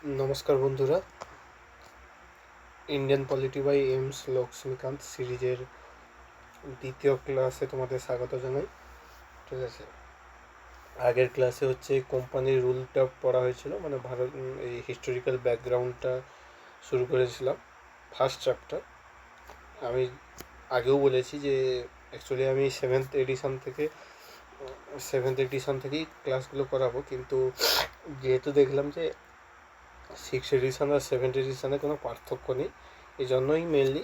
নমস্কার বন্ধুরা, Indian polity by M Laxmikanth সিরিজের দ্বিতীয় ক্লাসে তোমাদের স্বাগত জানাই। ঠিক আছে, আগের ক্লাসে হচ্ছে কোম্পানির রুলটা পড়া হয়েছিল, মানে ভারত এই হিস্টোরিক্যাল ব্যাকগ্রাউন্ডটা শুরু করেছিলাম ফার্স্ট চ্যাপ্টার। আমি আগেও বলেছি যে অ্যাকচুয়ালি আমি সেভেন্থ এডিশন থেকেই ক্লাসগুলো করাবো, কিন্তু যেহেতু দেখলাম যে সিক্স এডিশন আর সেভেন্থ এডিশনে কোনো পার্থক্য নেই, এই জন্যই মেনলি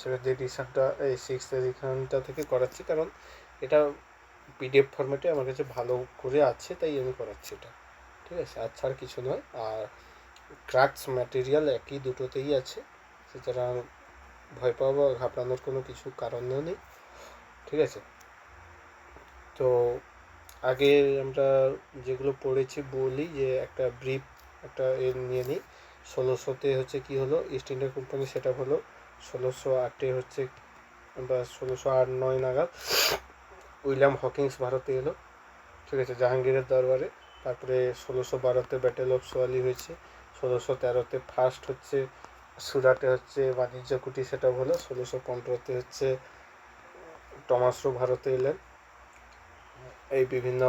সেভেন্থ এডিশনটা এই সিক্স এডিশনটা থেকে করাচ্ছি, কারণ এটা পিডিএফ ফরম্যাটে আমার কাছে ভালো করে আছে, তাই আমি করাচ্ছি এটা। ঠিক আছে, আর ছাড় কিছু নয়। আর ক্রাক্স ম্যাটেরিয়াল একই দুটোতেই আছে, সুতরাং ভয় পাওয়া বা ঘাবড়ানোর কোনো কিছু কারণও নেই। ঠিক আছে, তো আগে আমরা যেগুলো পড়েছি বলি, যে একটা ব্রিফ একটা নিয়ে নিই। 1600-তে হচ্ছে কি হলো, east India company set up হলো। 1608-এ হচ্ছে বা 1608-9 নাগাদ উইলিয়াম হকিংস ভারতে এলো। ঠিক আছে, জাহাঙ্গীরের দরবারে। তারপরে 1612-তে ব্যাটেল অফ সোয়ালি হয়েছে। 1613-তে ফার্স্ট হচ্ছে সুরাটে হচ্ছে বাণিজ্য কুটি সেট আপ হলো। 1615-তে হচ্ছে টমাস রো ভারতে এলেন। এই বিভিন্ন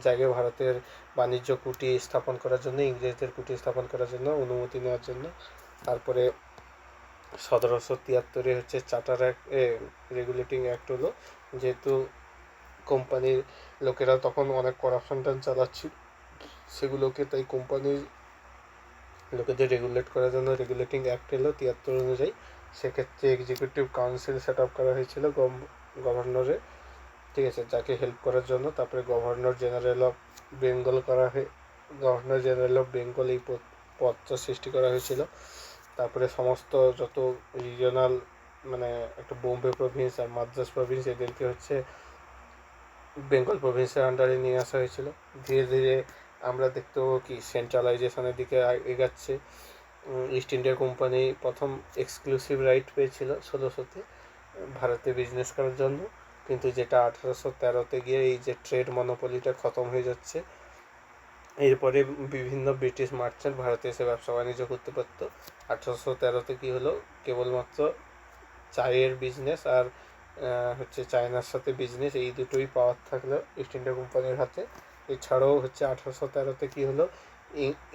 জায়গায় ভারতের বাণিজ্য কুটি স্থাপন করার জন্য, ইংরেজদের কুটি স্থাপন করার জন্য অনুমতি নেওয়ার জন্য। তারপরে 1773-এ হচ্ছে চার্টার অ্যাক্ট রেগুলেটিং অ্যাক্ট হলো, যেহেতু কোম্পানির লোকেরা তখন অনেক করাপশন চালাচ্ছিল সেগুলোকে, তাই কোম্পানির লোকেদের রেগুলেট করার জন্য রেগুলেটিং অ্যাক্ট এলো 73 অনুযায়ী। সেক্ষেত্রে এক্সিকিউটিভ কাউন্সিল সেট আপ করা হয়েছিল গভর্নরের। ঠিক আছে, যাকে হেল্প করার জন্য। তারপরে governor general of Bengal governor general of Bengal এই পদটা সৃষ্টি করা হয়েছিল। তারপরে সমস্ত যত রিজনাল, মানে একটা বোম্বে প্রভিন্স আর মাদ্রাস প্রভিন্স, এদেরকে হচ্ছে বেঙ্গল প্রভিন্সের আন্ডারে নিয়ে আসা হয়েছিল। ধীরে ধীরে আমরা দেখতে পাবো কি সেন্ট্রালাইজেশনের দিকে এগাচ্ছে। ইস্ট ইন্ডিয়া কোম্পানি প্রথম এক্সক্লুসিভ রাইট পেয়েছিল 1600-তে ভারতে বিজনেস করার জন্য, কিন্তু যেটা 1813-তে গিয়ে এই যে ট্রেড মনোপলিটা খতম হয়ে যাচ্ছে। এরপরে বিভিন্ন ব্রিটিশ মার্চেন্ট ভারতে এসে ব্যবসা বাণিজ্য করতে পারতো। 1813-তে কী হলো, কেবলমাত্র চায়ের বিজনেস আর হচ্ছে চায়নার সাথে বিজনেস, এই দুটোই পাওয়ার থাকলো ইস্ট ইন্ডিয়া কোম্পানির হাতে। এছাড়াও হচ্ছে 1813-তে কী হলো,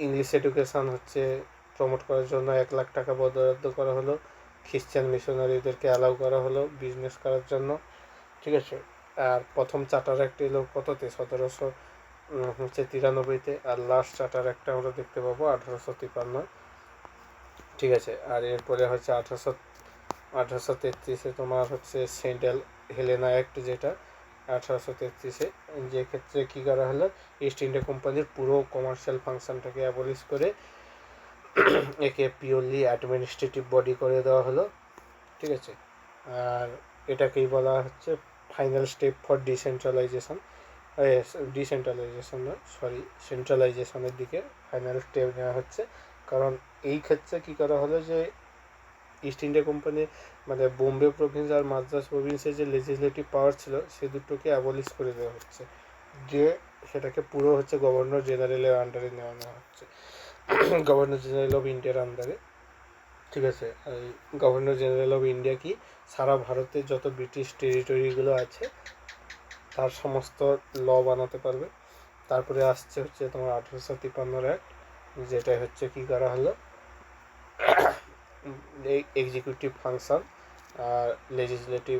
ইংলিশ এডুকেশান হচ্ছে প্রমোট করার জন্য 1 লাখ টাকা বরাদ্দ করা হলো। খ্রিশ্চান মিশনারিদেরকে অ্যালাউ করা হলো বিজনেস করার জন্য। ঠিক আছে, আর প্রথম চার্টার অ্যাক্ট এলো কততে, 1793-তে, আর লাস্ট চার্টার একটা আমরা দেখতে পাবো 1853। ঠিক আছে, আর এরপরে হচ্ছে 1833-এ তোমার হচ্ছে সেন্ট হেলেনা অ্যাক্ট, যেটা 1833-এ, যে ক্ষেত্রে কী করা হলো, ইস্ট ইন্ডিয়া কোম্পানির পুরো কমার্শিয়াল ফাংশনটাকে অ্যাবলিশ করে একে পিওরলি অ্যাডমিনিস্ট্রেটিভ বডি করে দেওয়া হলো। ঠিক আছে, আর এটাকেই বলা হচ্ছে ফাইনাল স্টেপ ফর ডিসেন্ট্রালাইজেশন নয়, সেন্ট্রালাইজেশনের দিকে ফাইনাল স্টেপ নেওয়া হচ্ছে। কারণ এই ক্ষেত্রে কী করা হলো, যে ইস্ট ইন্ডিয়া কোম্পানি মানে বোম্বে প্রভিন্স আর মাদ্রাস প্রভিন্সের যে লেজিসলেটিভ পাওয়ার ছিল, সে দুটোকে অ্যাবলিশ করে দেওয়া হচ্ছে, যে সেটাকে পুরো হচ্ছে গভর্নর জেনারেলের আন্ডারে নেওয়া হচ্ছে, গভর্নর জেনারেল অফ ইন্ডিয়ার আন্ডারে। ঠিক আছে, এই গভর্নর জেনারেল অফ ইন্ডিয়া কি সারা ভারতের যত ব্রিটিশ টেরিটরিগুলো আছে তার সমস্ত ল বানাতে পারবে। তারপরে আসছে হচ্ছে তোমার 1853 অ্যাক্ট, যেটা হচ্ছে কী করা হলো, এক্সিকিউটিভ ফাংশন আর লেজিসলেটিভ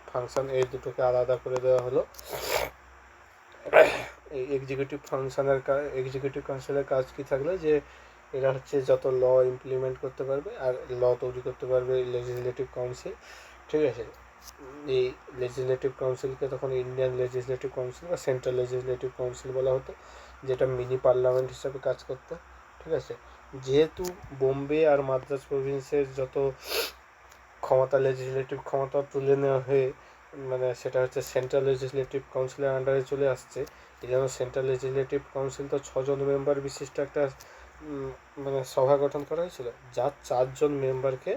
ফাংশন এই দুটোকে আলাদা করে দেওয়া হলো। এই এক্সিকিউটিভ কাউন্সিলের কাজ কী থাকলো, যে এরা হচ্ছে যত ল ইমপ্লিমেন্ট করতে পারবে আর ল তৈরি করতে পারবে লেজিসলেটিভ কাউন্সিল। ঠিক আছে, এই লেজিসলেটিভ কাউন্সিলকে তখন ইন্ডিয়ান লেজিসলেটিভ কাউন্সিল বা সেন্ট্রাল লেজিসলেটিভ কাউন্সিল বলা হতো, যেটা মিনি পার্লামেন্ট হিসাবে কাজ করতো। ঠিক আছে, যেহেতু বোম্বে আর মাদ্রাস প্রভিন্সের যত ক্ষমতা, লেজিসলেটিভ ক্ষমতা তুলে নেওয়া হয়ে মানে সেটা হচ্ছে সেন্ট্রাল লেজিসলেটিভ কাউন্সিলের আন্ডারে চলে আসছে, এই জন্য সেন্ট্রাল লেজিসলেটিভ কাউন্সিল তো 6জন মেম্বার বিশিষ্ট একটা মানে সভা গঠন করা হয়েছিল, যার 4জন মেম্বারকে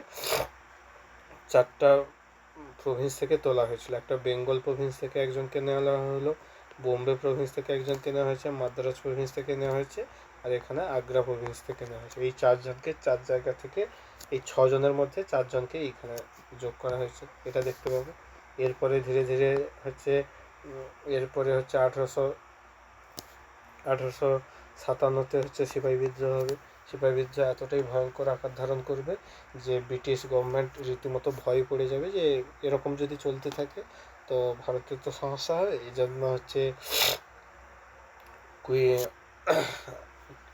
4টা প্রভিন্স থেকে তোলা হয়েছিল। একটা বেঙ্গল প্রভিন্স থেকে একজনকে নেওয়া হলো, বোম্বে প্রভিন্স থেকে একজনকে নেওয়া হয়েছে, মাদ্রাজ প্রভিন্স থেকে নেওয়া হয়েছে, আর এখানে আগ্রা প্রভিন্স থেকে নেওয়া হয়েছে। এই 4 জনকে 4 জায়গা থেকে, এই 6 জনের মধ্যে 4 জনকে এইখানে যোগ করা হয়েছে, এটা দেখতে পাবে। এরপরে ধীরে ধীরে হচ্ছে এরপরে হচ্ছে 1857 হচ্ছে সিপাহী বিদ্রোহ হবে। সিপাহী বিদ্রোহ এতটাই ভয়ঙ্কর আকার ধারণ করবে যে ব্রিটিশ গভর্নমেন্ট রীতিমতো ভয় পড়ে যাবে যে এরকম যদি চলতে থাকে তো ভারতের তো সমস্যা হবে। এই জন্য হচ্ছে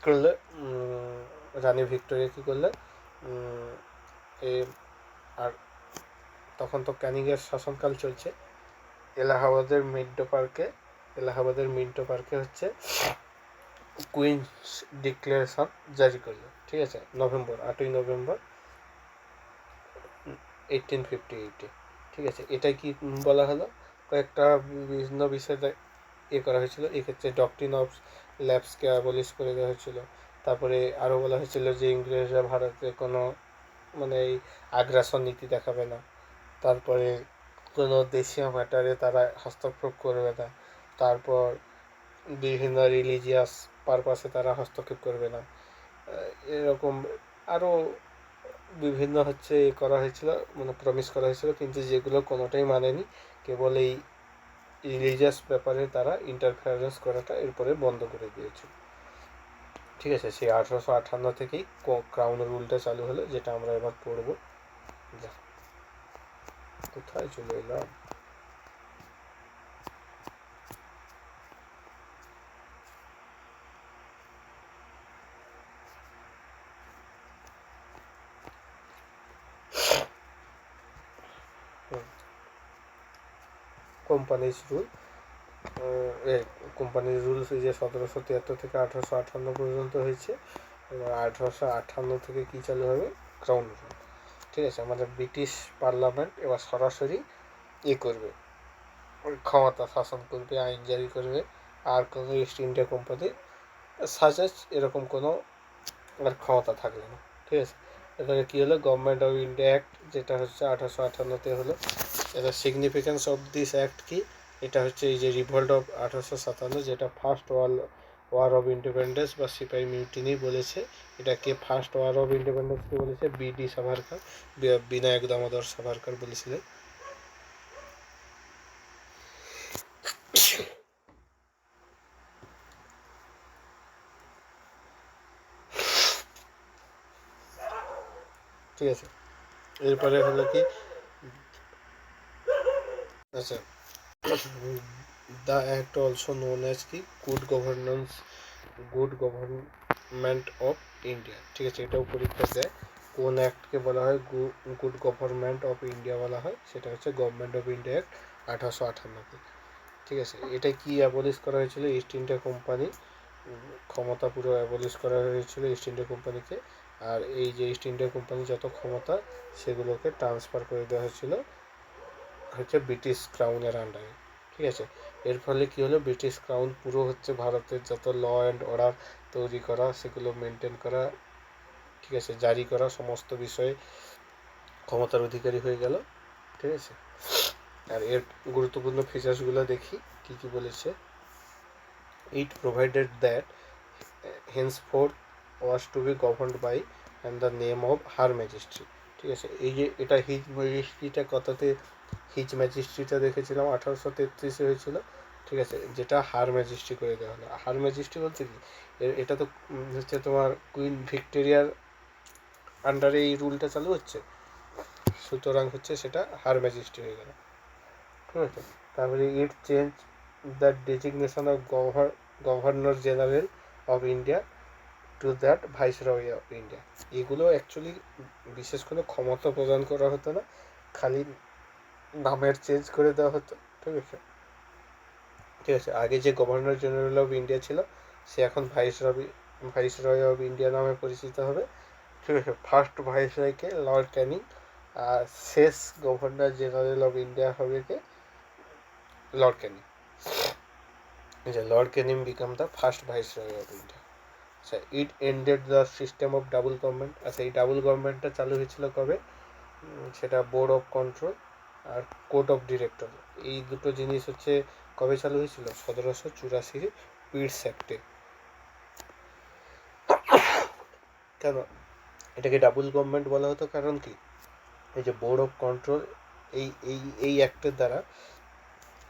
করলে রানী ভিক্টোরিয়া কী করলে এ আর তখন তো ক্যানিংয়ের শাসনকাল চলছে। এলাহাবাদের মিন্টো পার্কে হচ্ছে কুইন্স ডিক্লারেশন জারি করলো, ঠিক আছে, 8ই নভেম্বর 1858। ঠিক আছে, এটা কি বলা হলো, কয়েকটা বিভিন্ন বিষয়ে করা হয়েছিল। এক্ষেত্রে ডকট্রিন অফ ল্যাবসকে অ্যাবলিশ করে দেওয়া হয়েছিল। তারপরে আরও বলা হয়েছিল যে ইংরেজরা ভারতে কোনো মানে এই আগ্রাসন নীতি দেখাবে না। তারপরে কোনো দেশীয় ম্যাটারে তারা হস্তক্ষেপ করবে না। তারপর বিভিন্ন রিলিজিয়াস পারপাসে তারা হস্তক্ষেপ করবে না। এরকম আরও বিভিন্ন হচ্ছে করা হয়েছিল, মানে প্রমিস করা হয়েছিল, কিন্তু যেগুলো কোনোটাই মানেনি। কেবল এই রিলিজিয়াস ব্যাপারে তারা ইন্টারফারেন্স করাটা এরপরে বন্ধ করে দিয়েছিল। ঠিক আছে, সেই 1858 থেকেই ক্রাউন রুলটা চালু হলো, যেটা আমরা এবার পড়ব। কোথায় চলে এলাম? Companies rule. কোম্পানির রুলস এই যে 1773 থেকে 1858 পর্যন্ত হয়েছে। এবার 1858 থেকে কী চালু হবে? Crown rule. ঠিক আছে, আমাদের ব্রিটিশ পার্লামেন্ট এবার সরাসরি করবে, ক্ষমতা শাসন করবে, আইন জারি করবে। আর কোনো ইস্ট ইন্ডিয়া কোম্পানির সাজেস্ট এরকম কোনো আর ক্ষমতা থাকবে না। ঠিক আছে, এবারে কী হলো? গভর্নমেন্ট অফ ইন্ডিয়া অ্যাক্ট, যেটা হচ্ছে 1858-তে হলো। এবার সিগনিফিকেন্স অফ দিস অ্যাক্ট কি? এটা হচ্ছে এই যে রিভল্ট অফ 1857, যেটা ফার্স্ট ওয়ার অফ ইন্ডিপেন্ডেন্স বা সিপাহী মিউটিনি বলেছে। এটাকে ফার্স্ট ওয়ার অফ ইন্ডিপেন্ডেন্স কে বলেছে বিডি সাভারকার, বিনায়ক দামোদর সাভারকার বলেছিলেন। ঠিক আছে, এরপরে হলো কি, আচ্ছা, the act also known as কি গুড গভর্নমেন্ট অফ ইন্ডিয়া। ঠিক আছে, এটাও পরীক্ষা দেয়। কোন অ্যাক্টকে বলা হয় গুড গভর্নমেন্ট অফ ইন্ডিয়া বলা হয়? সেটা হচ্ছে গভর্নমেন্ট অফ ইন্ডিয়া অ্যাক্ট 1858। ঠিক আছে, এটা কি অ্যাবলিশ করা হয়েছিল? ইস্ট ইন্ডিয়া কোম্পানি ক্ষমতা পুরো অ্যাবলিশ করা হয়েছিল ইস্ট ইন্ডিয়া কোম্পানিকে। আর এই যে ইস্ট ইন্ডিয়া কোম্পানি যত ক্ষমতা সেগুলোকে ট্রান্সফার করে দেওয়া হয়েছিল হচ্ছে ব্রিটিশ ক্রাউনের আন্ডারে। ঠিক আছে, এর ফলে কী হলো? ব্রিটিশ ক্রাউন পুরো হচ্ছে ভারতের যত ল অ্যান্ড অর্ডার তৈরি করা, সেগুলো মেনটেন করা, ঠিক আছে, জারি করা, সমস্ত বিষয়ে ক্ষমতার অধিকারী হয়ে গেল। ঠিক আছে, আর এর গুরুত্বপূর্ণ ফিচার্সগুলো দেখি কী কী বলেছে। It provided that henceforth was to be governed by and the name of her majesty। ঠিক আছে, এই যে এটা হিজ ম্যাজিস্ট্রিটা কথাতে হিজ ম্যাজিস্ট্রিটা দেখেছিলাম 1833-এ হয়েছিল। ঠিক আছে, যেটা হার ম্যাজিস্ট্রি করে দেওয়া হলো। হার ম্যাজিস্ট্রি বলতে কি, এটা তো হচ্ছে তোমার কুইন ভিক্টোরিয়ার আন্ডারে এই রুলটা চালু হচ্ছে, সুতরাং হচ্ছে সেটা হার ম্যাজিস্ট্রি হয়ে গেল। ঠিক আছে, তারপরে it change the designation of governor general of India to that viceroy of India. এগুলো অ্যাকচুয়ালি বিশেষ কোনো ক্ষমতা প্রদান করা হতো না, খালি নামের চেঞ্জ করে দেওয়া হতো। ঠিক আছে, ঠিক আছে, আগে যে গভর্নর জেনারেল অফ ইন্ডিয়া ছিল সে এখন ভাইসরয় অফ ইন্ডিয়া নামে পরিচিত হবে। ঠিক আছে, ফার্স্ট ভাইসরয়কে লর্ড ক্যানিং, আর শেষ গভর্নর জেনারেল অফ ইন্ডিয়া হবে কে? Lord Canning. Lord Canning became the first viceroy of India. আচ্ছা, it ended the system of double government. আচ্ছা, এই ডাবল গভর্নমেন্টটা চালু হয়েছিল কবে? সেটা বোর্ড অফ কন্ট্রোল আর কোর্ট অফ ডিরেক্টর, এই দুটো জিনিস হচ্ছে কবে চালু হয়েছিল? 1784 পিটস অ্যাক্টে। কেন এটাকে ডাবল গভর্নমেন্ট বলা হতো? কারণ কি, এই যে বোর্ড অফ কন্ট্রোল, এই এই এই অ্যাক্টের দ্বারা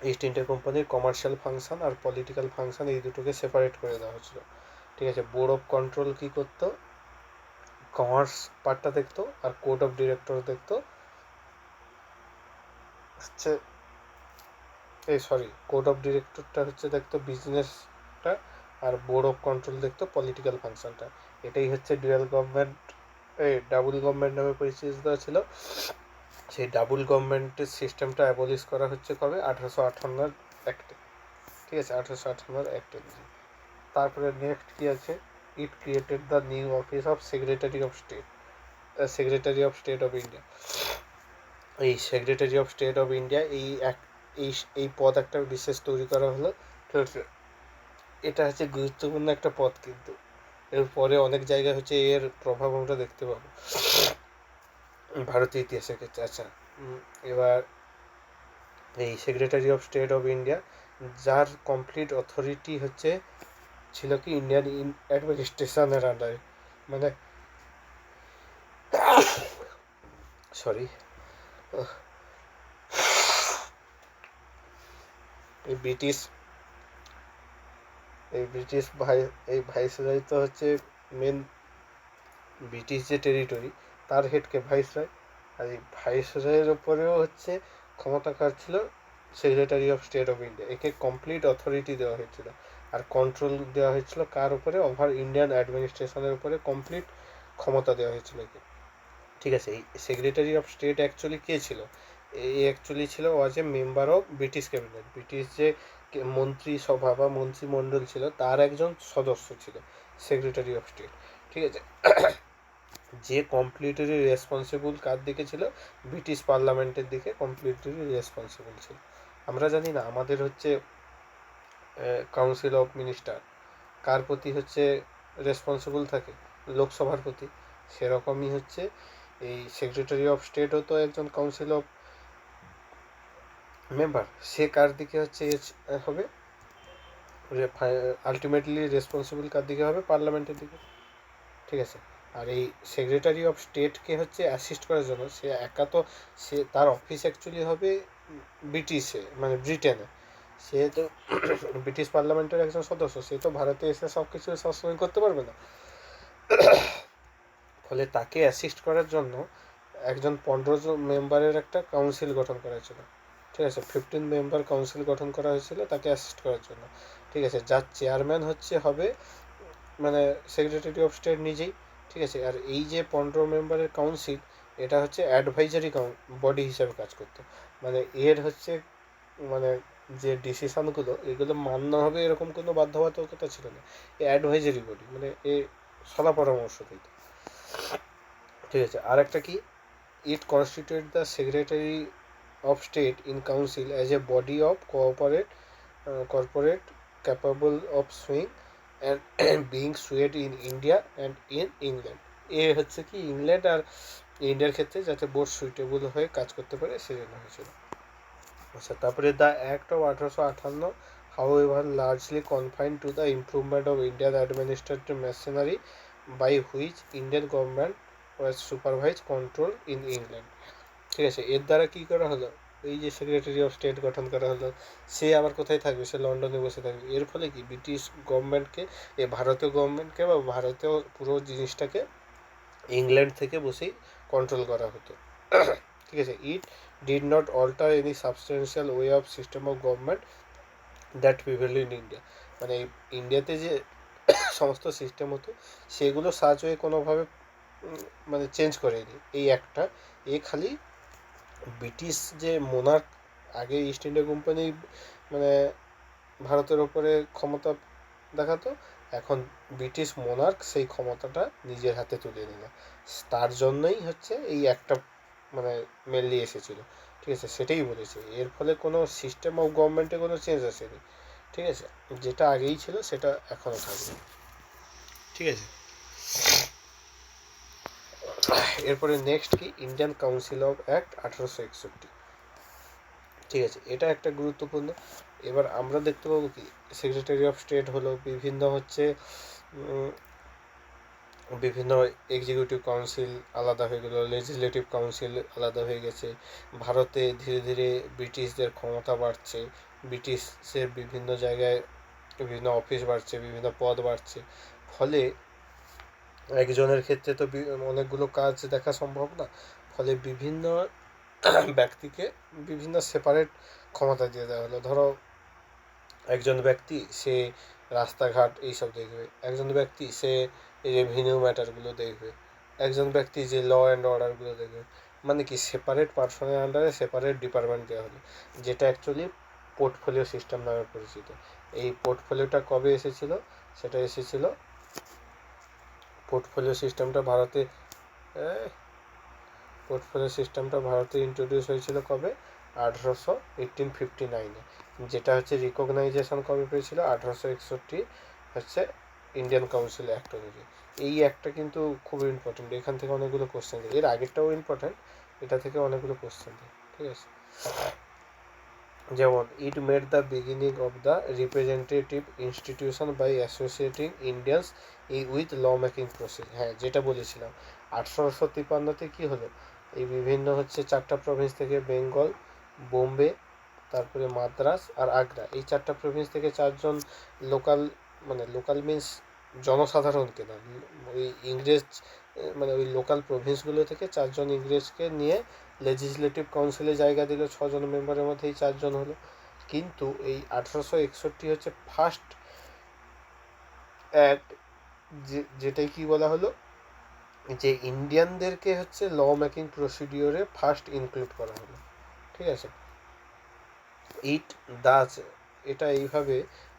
ইস্ট ইন্ডিয়া কোম্পানির কমার্শিয়াল ফাংশন আর পলিটিক্যাল ফাংশন এই দুটোকে সেপারেট করে দেওয়া হয়েছিল। ঠিক আছে, বোর্ড অফ কন্ট্রোল কী করতো, কমার্স পার্টটা দেখতো, আর কোড অফ ডিরেক্টর দেখতো হচ্ছে কোড অফ ডিরেক্টরটা হচ্ছে দেখতো বিজনেসটা, আর বোর্ড অফ কন্ট্রোল দেখতো পলিটিক্যাল ফাংশনটা। এটাই হচ্ছে ডুয়াল গভর্নমেন্ট, ডাবল গভর্নমেন্ট নামে পরিচিত ছিল। সেই ডাবল গভর্নমেন্টের সিস্টেমটা অ্যাবলিশ করা হচ্ছে কবে? 1858 অ্যাক্টে। ঠিক আছে, 1858 অ্যাক্টে। তারপরে নেক্সট কি আছে, it created the new office of secretary of state, secretary of state of India. এই secretary of state of India এই পদ একটা বিশেষ তৈরি করা হলো। এটা হচ্ছে গুরুত্বপূর্ণ একটা পদ, কিন্তু এর পরে অনেক জায়গায় হচ্ছে এর প্রভাব আমরা দেখতে পাবো ভারতীয় ইতিহাসের ক্ষেত্রে। আচ্ছা, এবার এই secretary of state of India, যার কমপ্লিট অথরিটি হচ্ছে ছিল কি ইন্ডিয়ান অ্যাডমিনিস্ট্রেশনের আন্ডারে, মানে সরি এই ব্রিটিশ ভাইসরয় তো হচ্ছে মেন ব্রিটিশ যে টেরিটরি, তার হেডকে ভাইসরয়, আর এই ভাইসরয়ের ওপরেও হচ্ছে ক্ষমতা কার ছিল? Secretary of state of India. একে কমপ্লিট অথরিটি দেওয়া হয়েছিল, আর কন্ট্রোল দেওয়া হয়েছিল কার উপরে? ওভার ইন্ডিয়ান অ্যাডমিনিস্ট্রেশনের উপরে কমপ্লিট ক্ষমতা দেওয়া হয়েছিল একে। ঠিক আছে, এই সেক্রেটারি অফ স্টেট অ্যাকচুয়ালি কে ছিল? এই অ্যাকচুয়ালি ছিল was a member of British cabinet. British যে মন্ত্রিসভা বা মন্ত্রিমণ্ডল ছিল, তার একজন সদস্য ছিল সেক্রেটারি অফ স্টেট। ঠিক আছে, যে কমপ্লিটলি রেসপন্সিবল কার দিকে ছিল? ব্রিটিশ পার্লামেন্টের দিকে কমপ্লিটলি রেসপন্সিবল ছিল। আমরা জানি না আমাদের হচ্ছে কাউন্সিল অফ মিনিস্টার কার প্রতি হচ্ছে রেসপন্সিবল থাকে? লোকসভার প্রতি। সেরকমই হচ্ছে এই সেক্রেটারি অফ স্টেটও তো একজন কাউন্সিল অফ মেম্বার, সে কার দিকে হচ্ছে হবে? আলটিমেটলি রেসপন্সিবল কার দিকে হবে? পার্লামেন্টের দিকে। ঠিক আছে, আর এই সেক্রেটারি অফ স্টেটকে হচ্ছে অ্যাসিস্ট করার জন্য, সে একা তো, সে তার অফিস অ্যাকচুয়ালি হবে ব্রিটিশে, মানে ব্রিটেনে। সে তো ব্রিটিশ পার্লামেন্টের একজন সদস্য, সে তো ভারতে এসে সব কিছু সবসময় করতে পারবে না। ফলে তাকে অ্যাসিস্ট করার জন্য একজন 15 জন মেম্বারের একটা কাউন্সিল গঠন করা হয়েছিল। ঠিক আছে, 15 মেম্বার কাউন্সিল গঠন করা হয়েছিল তাকে অ্যাসিস্ট করার জন্য। ঠিক আছে, যার চেয়ারম্যান হচ্ছে হবে মানে সেক্রেটারি অফ স্টেট নিজেই। ঠিক আছে, আর এই যে 15 মেম্বারের কাউন্সিল, এটা হচ্ছে অ্যাডভাইজারি বডি হিসাবে কাজ করতো। মানে এর হচ্ছে মানে যে ডিসিশনগুলো, এগুলো মান্য হবে এরকম কোনো বাধ্যবাধকতা ছিল না। এ অ্যাডভাইজারি বডি, মানে এ সলা পরামর্শ দিত। ঠিক আছে, আর একটা কি, it constitute the secretary of state in council as a body of corporate capable of suing and being sued in India and in England. এ হচ্ছে কি ইংল্যান্ড আর ইন্ডিয়ার ক্ষেত্রে যাতে বোর্ড সুইটেবল হয়ে কাজ করতে পারে সেজন্য হয়েছিল। আচ্ছা, তারপরে the act of 1858 however largely confined to the improvement of Indian administrative machinery by which Indian government was supervised control in England. ঠিক আছে, এর দ্বারা কি করা হলো? এই যে সেক্রেটারি অফ স্টেট গঠন করা হলো, সে আবার কোথায় থাকবে? সে লন্ডনে বসে থাকবে। এর ফলে কি ব্রিটিশ গভর্নমেন্টকে, ভারতীয় গভর্নমেন্টকে বা ভারতীয় পুরো জিনিসটাকে ইংল্যান্ড থেকে বসেই কন্ট্রোল করা হতো। ঠিক আছে, it did not alter any substantial way of system of government that prevail in India. মানে ইন্ডিয়াতে যে সমস্ত সিস্টেম হতো, সেগুলো সাজ হয়ে কোনোভাবে মানে চেঞ্জ করেনি এই একটা। খালি ব্রিটিশ যে মোনার্ক, আগে ইস্ট ইন্ডিয়া কোম্পানি মানে ভারতের ওপরে ক্ষমতা দেখাতো, এখন ব্রিটিশ মোনার্ক সেই ক্ষমতাটা নিজের হাতে তুলে নিল। তার জন্যই হচ্ছে এই একটা মানে মেনলি এসেছিল। ঠিক আছে, সেটাই বলেছে, এর ফলে কোনো সিস্টেম অফ গভর্নমেন্টে কোনো চেঞ্জ আসেনি। ঠিক আছে, যেটা আগেই ছিল সেটা এখনও থাকবে। ঠিক আছে, এরপরে নেক্সট কি, ইন্ডিয়ান কাউন্সিল অফ অ্যাক্ট 1861। ঠিক আছে, এটা একটা গুরুত্বপূর্ণ। এবার আমরা দেখতে পাবো কি, সেক্রেটারি অফ স্টেট হলো বিভিন্ন হচ্ছে বিভিন্ন এক্সিকিউটিভ কাউন্সিল আলাদা হয়ে গেলো, লেজিসলেটিভ কাউন্সিল আলাদা হয়ে গেছে। ভারতে ধীরে ধীরে ব্রিটিশদের ক্ষমতা বাড়ছে, ব্রিটিশের বিভিন্ন জায়গায় বিভিন্ন অফিস বাড়ছে, বিভিন্ন পদ বাড়ছে। ফলে একজনের ক্ষেত্রে তো অনেকগুলো কাজ দেখা সম্ভব না। ফলে বিভিন্ন ব্যক্তিকে বিভিন্ন সেপারেট ক্ষমতা দিয়ে দেওয়া হলো। ধরো একজন ব্যক্তি সে রাস্তাঘাট এইসব দেখবে, একজন ব্যক্তি সে রেভিনিউ ম্যাটারগুলো দেখবে, একজন ব্যক্তি যে ল অ্যান্ড অর্ডারগুলো দেখবে। মানে কি সেপারেট পার্সনের আন্ডারে সেপারেট ডিপার্টমেন্ট দেওয়া হলো, যেটা অ্যাকচুয়ালি পোর্টফোলিও সিস্টেম নামে পরিচিত। এই পোর্টফোলিওটা কবে এসেছিল? সেটা এসেছিল, পোর্টফোলিও সিস্টেমটা ভারতে পোর্টফোলিও সিস্টেমটা ভারতে ইন্ট্রোডিউস হয়েছিল কবে? 1859-এ। যেটা হচ্ছে রিকগনাইজেশন কবে পেয়েছিল? 1861 হচ্ছে ইন্ডিয়ান কাউন্সিল অ্যাক্ট অনুযায়ী। এই অ্যাক্টটা কিন্তু খুবই ইম্পর্টেন্ট, এখান থেকে অনেকগুলো কোশ্চেন দেয়। এর আগেরটাও ইম্পর্টেন্ট, এটা থেকে অনেকগুলো কোশ্চেন দেয়, ঠিক আছে? যেমন it made the beginning of the representative institution by associating Indians with law making process. হ্যাঁ, যেটা বলেছিলাম 1853-তে কী হলো, এই বিভিন্ন হচ্ছে 4টা প্রভিন্স থেকে, বেঙ্গল, বোম্বে, তারপরে মাদ্রাস আর আগ্রা, এই 4টা প্রভিন্স থেকে 4জন লোকাল, মানে লোকাল মিন্স জনসাধারণকে না, ওই ইংরেজ, মানে ওই লোকাল প্রভিন্সগুলো থেকে 4জন ইংরেজকে নিয়ে লেজিসলেটিভ কাউন্সিলে জায়গা দিল। 6জন মেম্বারের মধ্যে এই 4জন হলো। কিন্তু এই 1861 হচ্ছে ফার্স্ট অ্যাক্ট, যেটাই কি বলা হলো, যে ইন্ডিয়ানদেরকে হচ্ছে ল মেকিং প্রসিডিওরে ফার্স্ট ইনক্লুড করা হলো, ঠিক আছে? ইট দাস, এটা এইভাবে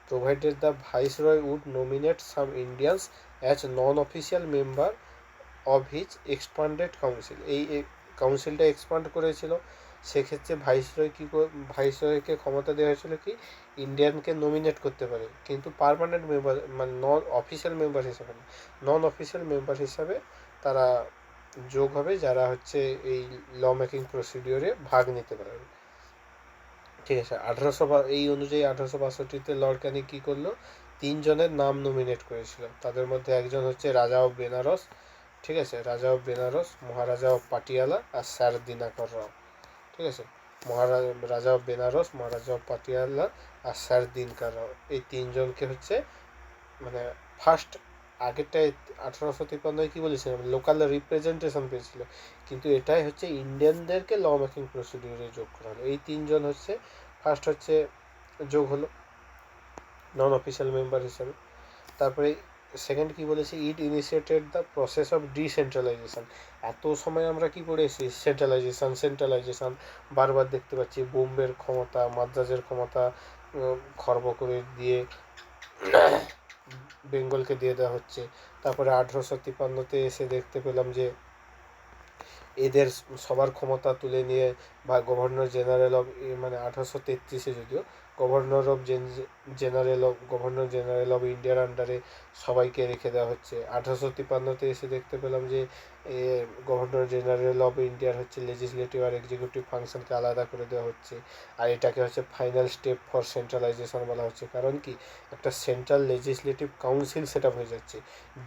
provided the viceroy would nominate some Indians as non official member of his expanded council. এই কাউন্সিলটা এক্সপান্ড করেছিল, সেক্ষেত্রে ভাইসরয়কে ক্ষমতা দেওয়া হয়েছিল কি ইন্ডিয়ানকে নমিনেট করতে পারে, কিন্তু পার্মানেন্ট মেম্বার, মানে নন অফিসিয়াল মেম্বার হিসাবে না, নন অফিসিয়াল মেম্বার হিসাবে তারা যোগ হবে, যারা হচ্ছে এই ল মেকিং প্রসিডিওরে ভাগ নিতে পারবে, ঠিক আছে? এই অনুযায়ী 1862-তে লর্ড ক্যানিং কী করলো, 3জনের নাম নমিনেট করেছিল। তাদের মধ্যে একজন হচ্ছে রাজা অফ বেনারস, ঠিক আছে? রাজা অফ বেনারস, মহারাজা অফ পাটিয়ালা আর স্যার দিনাকর রাও, ঠিক আছে? রাজা অফ বেনারস, মহারাজা অফ পাটিয়ালা আর স্যার দিনকার রাও, এই 3জনকে হচ্ছে, মানে ফার্স্ট, আগেরটায় 1853 কী বলেছিলাম, লোকাল রিপ্রেজেন্টেশন পেয়েছিল, কিন্তু এটাই হচ্ছে ইন্ডিয়ানদেরকে ল মেকিং প্রসিডিওরে যোগ করা হলো। এই 3জন হচ্ছে ফার্স্ট হচ্ছে যোগ হলো নন অফিসিয়াল মেম্বার হিসাবে। তারপরে সেকেন্ড কি বলেছে, it initiated the process of decentralisation. এত সময় আমরা কি পড়েছি, সেন্ট্রালাইজেশন বারবার দেখতে পাচ্ছি। বোম্বের ক্ষমতা, মাদ্রাজের ক্ষমতা খর্ব করে দিয়ে বেঙ্গলকে দিয়ে দেওয়া হচ্ছে। তারপরে 1853-তে এসে দেখতে পেলাম যে এদের সবার ক্ষমতা তুলে নিয়ে, বা গভর্নর জেনারেল অফ, মানে 1833-এ যদিও গভর্নর জেনারেল অফ ইন্ডিয়ার আন্ডারে সবাইকে রেখে দেওয়া হচ্ছে। 1853-তে এসে দেখতে পেলাম যে গভর্নর জেনারেল অফ ইন্ডিয়ার হচ্ছে লেজিসলেটিভ আর এক্সিকিউটিভ ফাংশনকে আলাদা করে দেওয়া হচ্ছে। আর এটাকে হচ্ছে ফাইনাল স্টেপ ফর সেন্ট্রালাইজেশন বলা হচ্ছে। কারণ কি, একটা central legislative council set up হয়ে যাচ্ছে,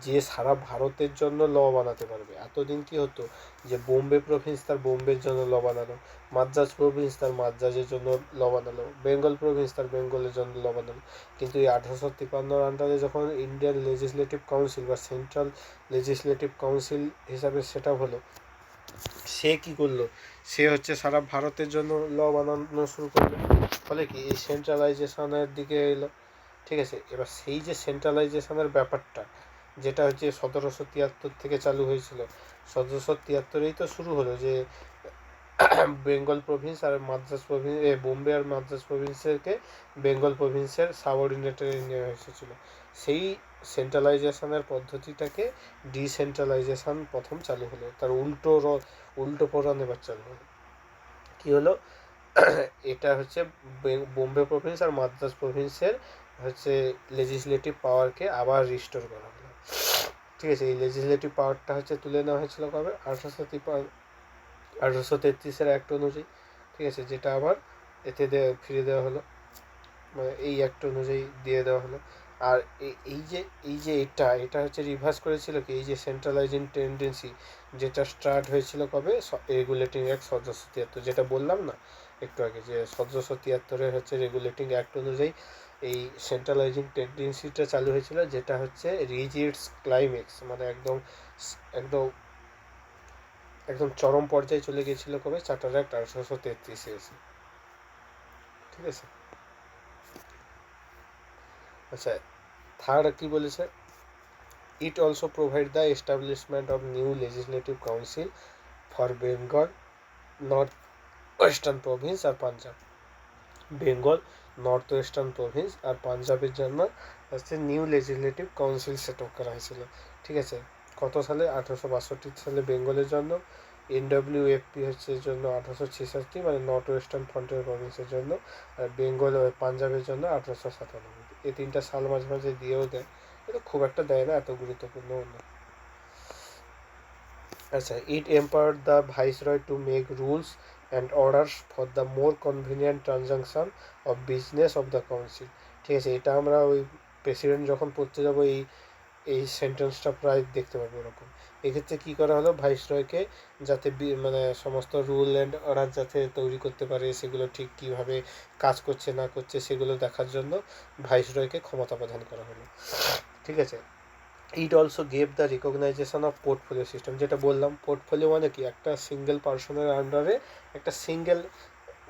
যে সারা ভারতের জন্য ল বানাতে পারবে। এতদিন কি হতো, যে বোম্বে প্রভিন্স তার বোম্বের জন্য ল বানালো, মাদ্রাজ প্রভিন্স তার মাদ্রাজের জন্য ল বানালো, বেঙ্গল প্রভিন্স তার বেঙ্গলের জন্য ল বানালো। কিন্তু এই 1853 আন্ডারে যখন ইন্ডিয়ান লেজিসলেটিভ কাউন্সিল বা সেন্ট্রাল লেজিসলেটিভ কাউন্সিল হিসাবে সেট আপ হলো, সে কি করলো, সে হচ্ছে সারা ভারতের জন্য ল বানানো শুরু করলো। ফলে কি এই সেন্ট্রালাইজেশনের দিকে এলো, ঠিক আছে? এবার সেই যে সেন্ট্রালাইজেশনের ব্যাপারটা, যেটা হচ্ছে 1773 থেকে চালু হয়েছিল, 1773-এই তো শুরু হলো যে বেঙ্গল প্রভিন্স আর মাদ্রাজ প্রভিন্স, বোম্বে আর মাদ্রাজ প্রভিন্সকে বেঙ্গল প্রভিন্সের সাবঅর্ডিনেটে নেওয়া এসেছিল। সেই সেন্ট্রালাইজেশনের পদ্ধতিটাকে ডিসেন্ট্রালাইজেশন প্রথম চালু হলো, তার উল্টো প্রধান এবার চালু হলো। কী হলো, এটা হচ্ছে বোম্বে প্রভিন্স আর মাদ্রাজ প্রভিন্সের হচ্ছে লেজিসলেটিভ পাওয়ারকে আবার রিস্টোর করা হলো, ঠিক আছে? এই লেজিসলেটিভ পাওয়ারটা হচ্ছে তুলে নেওয়া হয়েছিল কবে, 1833-এর অ্যাক্ট অনুযায়ী, ঠিক আছে? যেটা আবার এতে ফিরে দেওয়া হলো, মানে এই অ্যাক্ট অনুযায়ী দিয়ে দেওয়া হলো। আর এই যে এটা হচ্ছে রিভার্স করেছিল কি, এই যে সেন্ট্রালাইজিং টেন্ডেন্সি যেটা স্টার্ট হয়েছিল কবে, রেগুলেটিং অ্যাক্ট 1773, যেটা বললাম না একটু আগে, যে 1773 হচ্ছে রেগুলেটিং অ্যাক্ট অনুযায়ী এই সেন্ট্রালাইজিং টেন্ডেন্সিটা চালু হয়েছিল, যেটা হচ্ছে রিচ ইটস ক্লাইম্যাক্স, মানে একদম একদম একদম চরম পর্যায়ে চলে গিয়েছিল কবে, চার্টার অ্যাক্ট 1833 এসে। ঠিক আছে। আচ্ছা, থার্ড কি বলেছে, it also provide the establishment of new legislative council for Bengal, north western province আর Punjab. Bengal, north western province আর পাঞ্জাবের জন্য হচ্ছে new legislative council set up করা হয়েছিল। ঠিক আছে, কত সালে, 1862 সালে বেঙ্গলের জন্য, NWFP হচ্ছে জন্য 1866, মানে নর্থ ওয়েস্টার্ন ফ্রন্টিয়ার প্রভিন্সের জন্য, আর বেঙ্গল পাঞ্জাবের জন্য 1897। এই তিনটা সাল মাঝে মাঝে দিয়েও দেয়, এটা খুব একটা দেয় না, এত গুরুত্বপূর্ণ না। আচ্ছা, it empowered the viceroy to make rules and orders for the more convenient transaction of business of the council. ঠিক আছে, এটা আমরা ওই প্রেসিডেন্ট যখন পড়তে যাবো এই সেন্টেন্সটা প্রায় দেখতে পাবো এরকম। এক্ষেত্রে কী করা হলো, ভাইসরয়কে যাতে মানে সমস্ত রুল অ্যান্ড অর্ডার যাতে তৈরি করতে পারে, সেগুলো ঠিক কীভাবে কাজ করছে না করছে সেগুলো দেখার জন্য ভাইসরয়কে ক্ষমতা প্রদান করা হলো। ঠিক আছে। It also gave the recognition of portfolio system, যেটা বললাম, পোর্টফোলিও মানে কি, একটা সিঙ্গেল পার্সনের আন্ডারে একটা সিঙ্গেল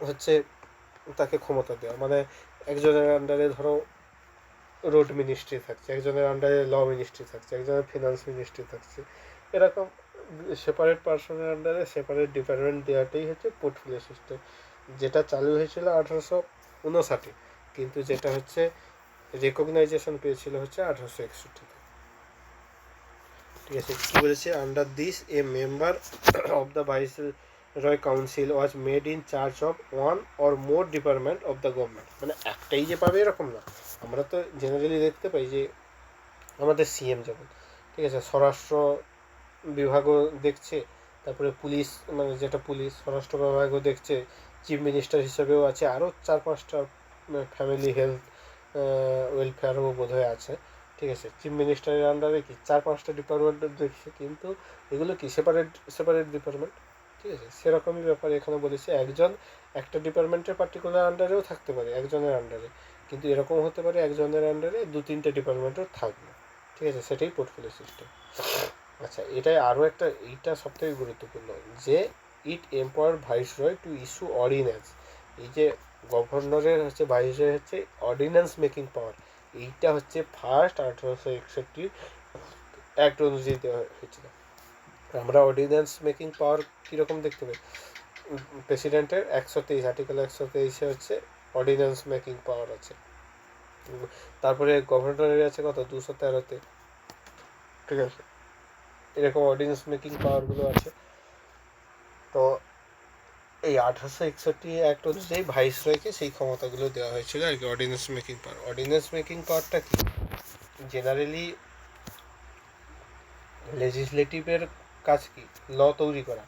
হচ্ছে তাকে ক্ষমতা দেওয়া, মানে একজনের আন্ডারে ধরো রোড মিনিস্ট্রি থাকছে, একজনের আন্ডারে ল মিনিস্ট্রি থাকছে, একজনের ফিনান্স মিনিস্ট্রি থাকছে, এরকম সেপারেট পার্সনের আন্ডারে সেপারেট ডিপার্টমেন্ট দেওয়াটাই হচ্ছে পোর্টফোলিও সিস্টেম, যেটা চালু হয়েছিল 1859, কিন্তু যেটা হচ্ছে রেকগনাইজেশন পেয়েছিল হচ্ছে 1861। ঠিক আছে, কী বলেছে, under this A member of the viceroy council was made in charge of one or more department of the government, মানে একটাই যে পাবে এরকম না। আমরা তো জেনারেলি দেখতে পাই যে আমাদের সিএম যেমন, ঠিক আছে, স্বরাষ্ট্র বিভাগও দেখছে, তারপরে পুলিশ, মানে যেটা পুলিশ, স্বরাষ্ট্র বিভাগও দেখছে, চিফ মিনিস্টার হিসেবেও আছে, আরও 4-5টা ফ্যামিলি হেলথ ওয়েলফেয়ারও বোধহয় আছে। ঠিক আছে, চিফ মিনিস্টারের আন্ডারে কি 4-5টা ডিপার্টমেন্ট দেখছে, কিন্তু এগুলো কি সেপারেট সেপারেট ডিপার্টমেন্ট। ঠিক আছে, সেরকমই ব্যাপার এখানে বলেছে, একজন একটা ডিপার্টমেন্টের পার্টিকুলার আন্ডারেও থাকতে পারে একজনের আন্ডারে, কিন্তু এরকম হতে পারে একজনের আন্ডারে 2-3টে ডিপার্টমেন্টও থাকবে। ঠিক আছে, সেটাই পোর্টফোলিও সিস্টেম। আচ্ছা, এটাই আরও একটা, এইটা সবথেকে গুরুত্বপূর্ণ, যে it empower viceroy to issue ordinance. এই যে গভর্নরের হচ্ছে ভাইসরয় হচ্ছে অর্ডিন্যান্স মেকিং পাওয়ার, এইটা হচ্ছে ফার্স্ট 1861 অ্যাক্ট অনুযায়ী দেওয়া হয়েছিল। আমরা অর্ডিন্যান্স মেকিং পাওয়ার কীরকম দেখতে পাই, প্রেসিডেন্টের 123, আর্টিকেল 123 হচ্ছে অর্ডিন্যান্স মেকিং পাওয়ার আছে, তারপরে গভর্নরের আছে কত, 213-তে। ঠিক আছে, এরকম অর্ডিন্যান্স মেকিং পাওয়ারগুলো আছে। তো এই 1861 অ্যাক্ট অনুযায়ী ভাইসরয়কে সেই ক্ষমতাগুলো দেওয়া হয়েছিল আর কি, ordinance making power. Ordinance making পাওয়ারটা কি, জেনারেলি লেজিসলেটিভের কাজ কি, ল তৈরি করা,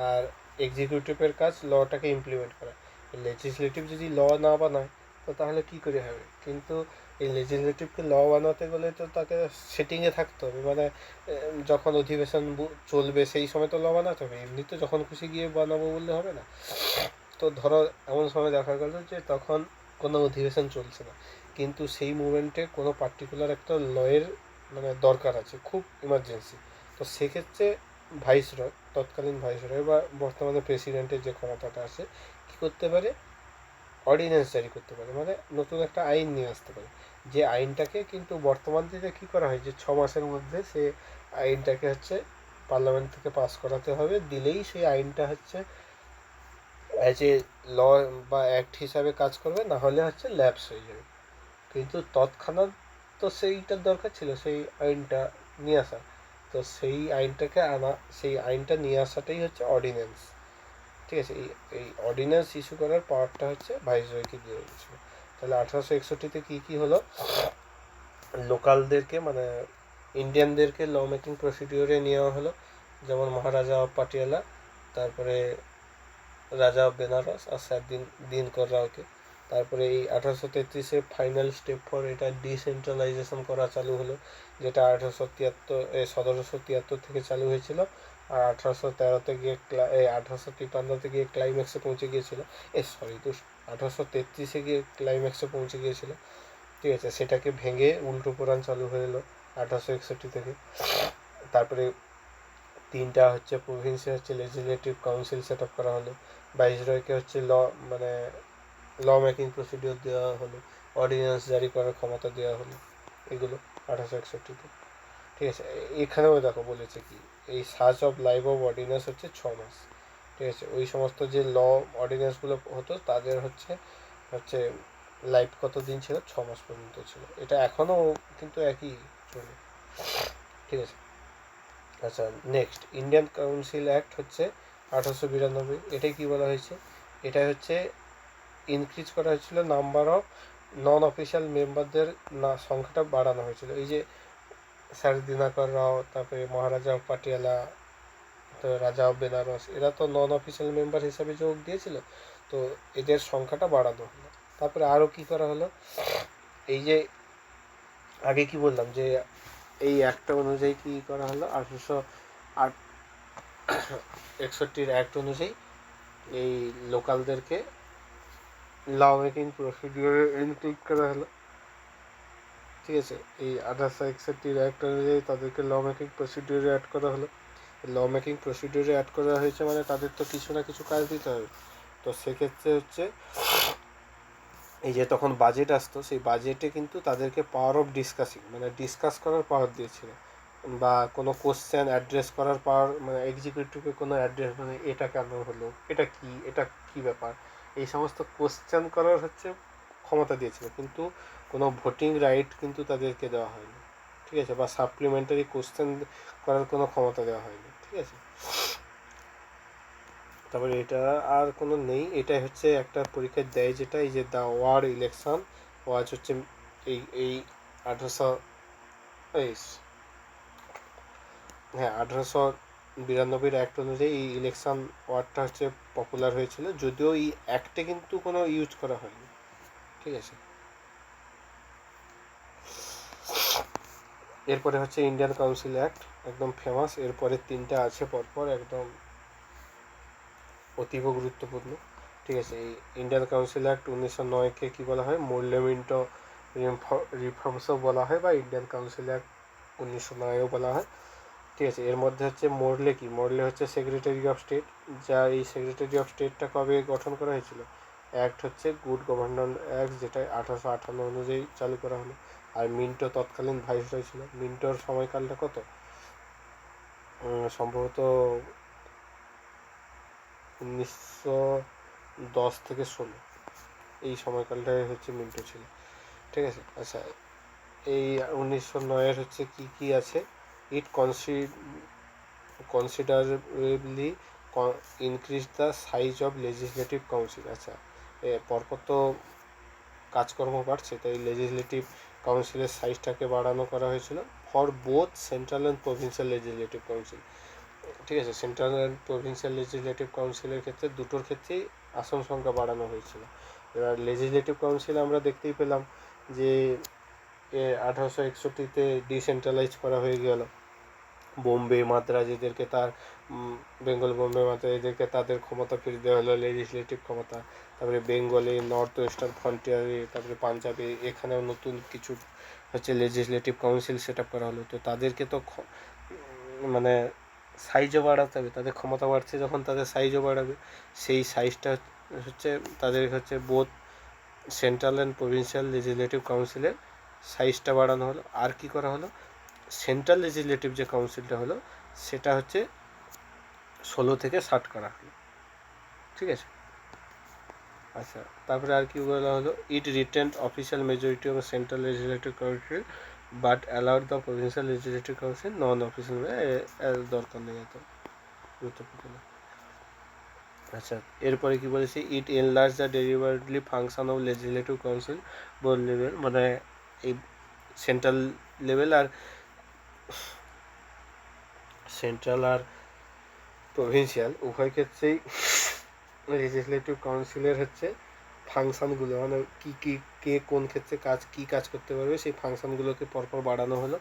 আর এক্সিকিউটিভের কাজ লটাকে ইমপ্লিমেন্ট করা। লেজিসলেটিভ যদি ল না বানায় তো তাহলে কী করে হবে, কিন্তু এই লেজিসলেটিভকে ল বানাতে গেলে তো তাকে সেটিংয়ে থাকতে হবে, মানে যখন অধিবেশন চলবে সেই সময় তো ল বানাতে হবে, এমনি তো যখন খুশি গিয়ে বানাবো বললে হবে না। তো ধরো এমন সময় দেখা গেল যে তখন কোনো অধিবেশন চলছে না, কিন্তু সেই মুমেন্টে কোনো পার্টিকুলার একটা লয়ের মানে দরকার আছে, খুব ইমার্জেন্সি, তো সেক্ষেত্রে ভাইসরয়, তৎকালীন ভাইসরয় বা বর্তমানে প্রেসিডেন্টের যে ক্ষমতাটা আছে, কী করতে পারে, অর্ডিন্যান্স জারি করতে পারে, মানে নতুন একটা আইন নিয়ে আসতে পারে, যে আইনটাকে কিন্তু বর্তমান থেকে কী করা হয়, যে 6 মাসের মধ্যে সে আইনটাকে হচ্ছে পার্লামেন্ট থেকে পাস করাতে হবে, দিলেই সেই আইনটা হচ্ছে অ্যাজ এ ল বা অ্যাক্ট হিসাবে কাজ করবে, না হলে হচ্ছে ল্যাপস হয়ে যাবে। কিন্তু তৎক্ষণাৎ তো সেইটার দরকার ছিল, সেই আইনটা নিয়ে আসা, তো সেই আইনটাকে আনা, সেই আইনটা নিয়ে আসাটাই হচ্ছে অর্ডিন্যান্স। ঠিক আছে, এই অর্ডিন্যান্স ইস্যু করার পাওয়ারটা হচ্ছে ভাইসরয়কে দিয়ে দিয়েছিল। তাহলে 1861-তে কী কী হলো, লোকালদেরকে মানে ইন্ডিয়ানদেরকে ল মেকিং প্রসিডিওরে নেওয়া হলো, যেমন মহারাজা অফ পাটিয়ালা, তারপরে রাজা of Benaras R sir Dinkar রাওকে। তারপরে এই 1833-এ ফাইনাল স্টেপ ফর এটা ডিসেন্ট্রালাইজেশন করা চালু হলো, যেটা 1773 থেকে চালু হয়েছিল, আর 1813-তে গিয়ে 1853-তে গিয়ে ক্লাইম্যাক্সে পৌঁছে গিয়েছিল। সরি, তো 1833-এ গিয়ে ক্লাইম্যাক্সে পৌঁছে গিয়েছিল, ঠিক আছে। সেটাকে ভেঙে উল্টো পুরাণ চালু হয়ে এলো 1861 থেকে। তারপরে তিনটা হচ্ছে প্রভিন্সে হচ্ছে লেজিসলেটিভ কাউন্সিল সেট আপ করা হলো, ভাইসরয়কে হচ্ছে মানে ল মেকিং প্রসিডিওর দেওয়া হলো, অর্ডিন্যান্স জারি করার ক্ষমতা দেওয়া হলো, এগুলো 1861-তে, ঠিক আছে। এখানেও দেখো বলেছে কি, এই search of life of ordinance হচ্ছে 6 মাস, ঠিক আছে। ওই সমস্ত যে ল অর্ডিন্যান্সগুলো হতো তাদের হচ্ছে হচ্ছে লাইফ কত দিন ছিল, 6 মাস পর্যন্ত ছিল। এটা এখনও কিন্তু একই চলে, ঠিক আছে। আচ্ছা, নেক্সট ইন্ডিয়ান কাউন্সিল অ্যাক্ট হচ্ছে 1892। এটাই কি বলা হয়েছে, এটা হচ্ছে ইনক্রিজ করা হয়েছিল নাম্বার অফ নন অফিসিয়াল মেম্বারদের সংখ্যাটা বাড়ানো হয়েছিল। এই যে স্যার দিনাকর রাও, তারপরে মহারাজা অফ পাটিয়ালা, তো রাজা অফ বেনারস, এরা তো নন অফিসিয়াল মেম্বার হিসাবে যোগ দিয়েছিল, তো এদের সংখ্যাটা বাড়ানো হলো। তারপরে আরও কি করা হলো, এই যে আগে কি বললাম যে এই একটা অনুযায়ী কি করা হলো, 1861 অ্যাক্ট অনুযায়ী এই লোকালদেরকে ল মেকিং প্রসিডিওরে ইনক্লুড করা হলো, ঠিক আছে। এই 1861 অ্যাক্ট অনুযায়ী তাদেরকে ল মেকিং প্রসিডিওরে অ্যাড করা হলো। ল মেকিং প্রসিডিওরে অ্যাড করা হয়েছে মানে তাদের তো কিছু না কিছু কাজ দিতে হবে। তো সেক্ষেত্রে হচ্ছে এই যে তখন বাজেট আসতো, সেই বাজেটে কিন্তু তাদেরকে পাওয়ার অফ ডিসকাসিং, মানে ডিসকাস করার পাওয়ার দিয়েছিল, বা কোনো কোশ্চেন অ্যাড্রেস করার পাওয়ার, মানে এক্সিকিউটিভকে কোনো অ্যাড্রেস, মানে এটা কেন হলো, এটা কি ব্যাপার, এই সমস্ত কোশ্চেন করার হচ্ছে ক্ষমতা দিয়েছিল, কিন্তু কোনো ভোটিং রাইট কিন্তু তাদেরকে দেওয়া হয়নি, ঠিক আছে, বা সাপ্লিমেন্টারি কোশ্চেন করার কোনো ক্ষমতা দেওয়া হয়নি, ঠিক আছে। তারপরে এটা আর কোনো নেই, এটাই হচ্ছে একটা পরীক্ষা দেয় যেটা, এই যে দ্য ওয়ার্ড ইলেকশন ওয়াজ হচ্ছে এই 1800 হ্যাঁ 1892 অ্যাক্ট অনুযায়ী এই ইলেকশন ওয়ার্ডটা হচ্ছে পপুলার হয়েছিল, যদিও এই অ্যাক্টে কিন্তু কোনো ইউজ করা হয়নি, ঠিক আছে। এরপরে হচ্ছে ইন্ডিয়ান কাউন্সিল অ্যাক্ট, একদম ফেমাস। এরপরে তিনটা আছে পরপর, একদম অতীব গুরুত্বপূর্ণ, ঠিক আছে। এই ইন্ডিয়ান কাউন্সিল অ্যাক্ট 1909-কে কী বলা হয়, মোরলেমেন্টো রিফর্মসও বলা হয়, বা ইন্ডিয়ান কাউন্সিল অ্যাক্ট 1909-ও বলা হয়, ঠিক আছে। এর মধ্যে হচ্ছে মোরলে কি, মোরলে হচ্ছে সেক্রেটারি অফ স্টেট, যা এই সেক্রেটারি অফ স্টেটটা কবে গঠন করা হয়েছিল, অ্যাক্ট হচ্ছে গুড গভর্নমেন্ট অ্যাক্ট, যেটা 1858 অনুযায়ী চালু করা হলো। আর মিন্টো তৎকালীন ভাইসরয় ছিল। মিন্টোর সময়কালটা কত, সম্ভবত 1910 থেকে 16, এই সময়কালটায় হচ্ছে মিন্টো ছিল, ঠিক আছে। আচ্ছা, এই 1909-এর হচ্ছে কি আছে, it considerably increase the size of legislative council. আচ্ছা, পরপর তো কাজকর্ম বাড়ছে, তাই লেজিসলেটিভ কাউন্সিলের সাইজটাকে বাড়ানো করা হয়েছিল for both central and provincial legislative council, ঠিক আছে। সেন্ট্রাল অ্যান্ড প্রভিন্সিয়াল লেজিসলেটিভ কাউন্সিলের ক্ষেত্রে দুটোর ক্ষেত্রেই আসন সংখ্যা বাড়ানো হয়েছিল। এবার লেজিসলেটিভ কাউন্সিল আমরা দেখতেই পেলাম যে 1861-তে ডিসেন্ট্রালাইজ করা হয়ে গেল, বোম্বে মাদ্রাজ এদেরকে বেঙ্গল বোম্বে মাদ্রাজ এদেরকে তাদের ক্ষমতা ফিরে দেওয়া হলো, লেজিসলেটিভ ক্ষমতা। তারপরে বেঙ্গলে, নর্থ ওয়েস্টার্ন ফ্রন্টিয়ারে, তারপরে পাঞ্জাবে, এখানেও নতুন কিছু হচ্ছে লেজিসলেটিভ কাউন্সিল সেট আপ করা হলো। তো তাদেরকে তো মানে সাইজও বাড়াতে হবে, তাদের ক্ষমতা বাড়ছে যখন তাদের সাইজও বাড়াবে, সেই সাইজটা হচ্ছে তাদের হচ্ছে both central and provincial legislative কাউন্সিলের সাইজটা বাড়ানো হলো। আর কি করা হলো, সেন্ট্রাল লেজিসলেটিভ যে কাউন্সিলটা হলো সেটা হচ্ছে 16 থেকে 60 করা হলো, ঠিক আছে। আচ্ছা, তারপরে আর কি বলা হলো, it retained official majority of central legislative council but allowed the provincial legislative council non official, দরকার নেই, এত গুরুত্বপূর্ণ। আচ্ছা, এরপরে কি বলেছে, it enlarge the deliberately function of legislative council both level, মানে এই সেন্ট্রাল লেভেল আর প্রভিন্সিয়াল উভয় ক্ষেত্রেই লেজিসলেটিভ কাউন্সিলের হচ্ছে ফাংশানগুলো, মানে কী কী কে কোন ক্ষেত্রে কী কাজ করতে পারবে সেই ফাংশানগুলোকে পরপর বাড়ানো হলো।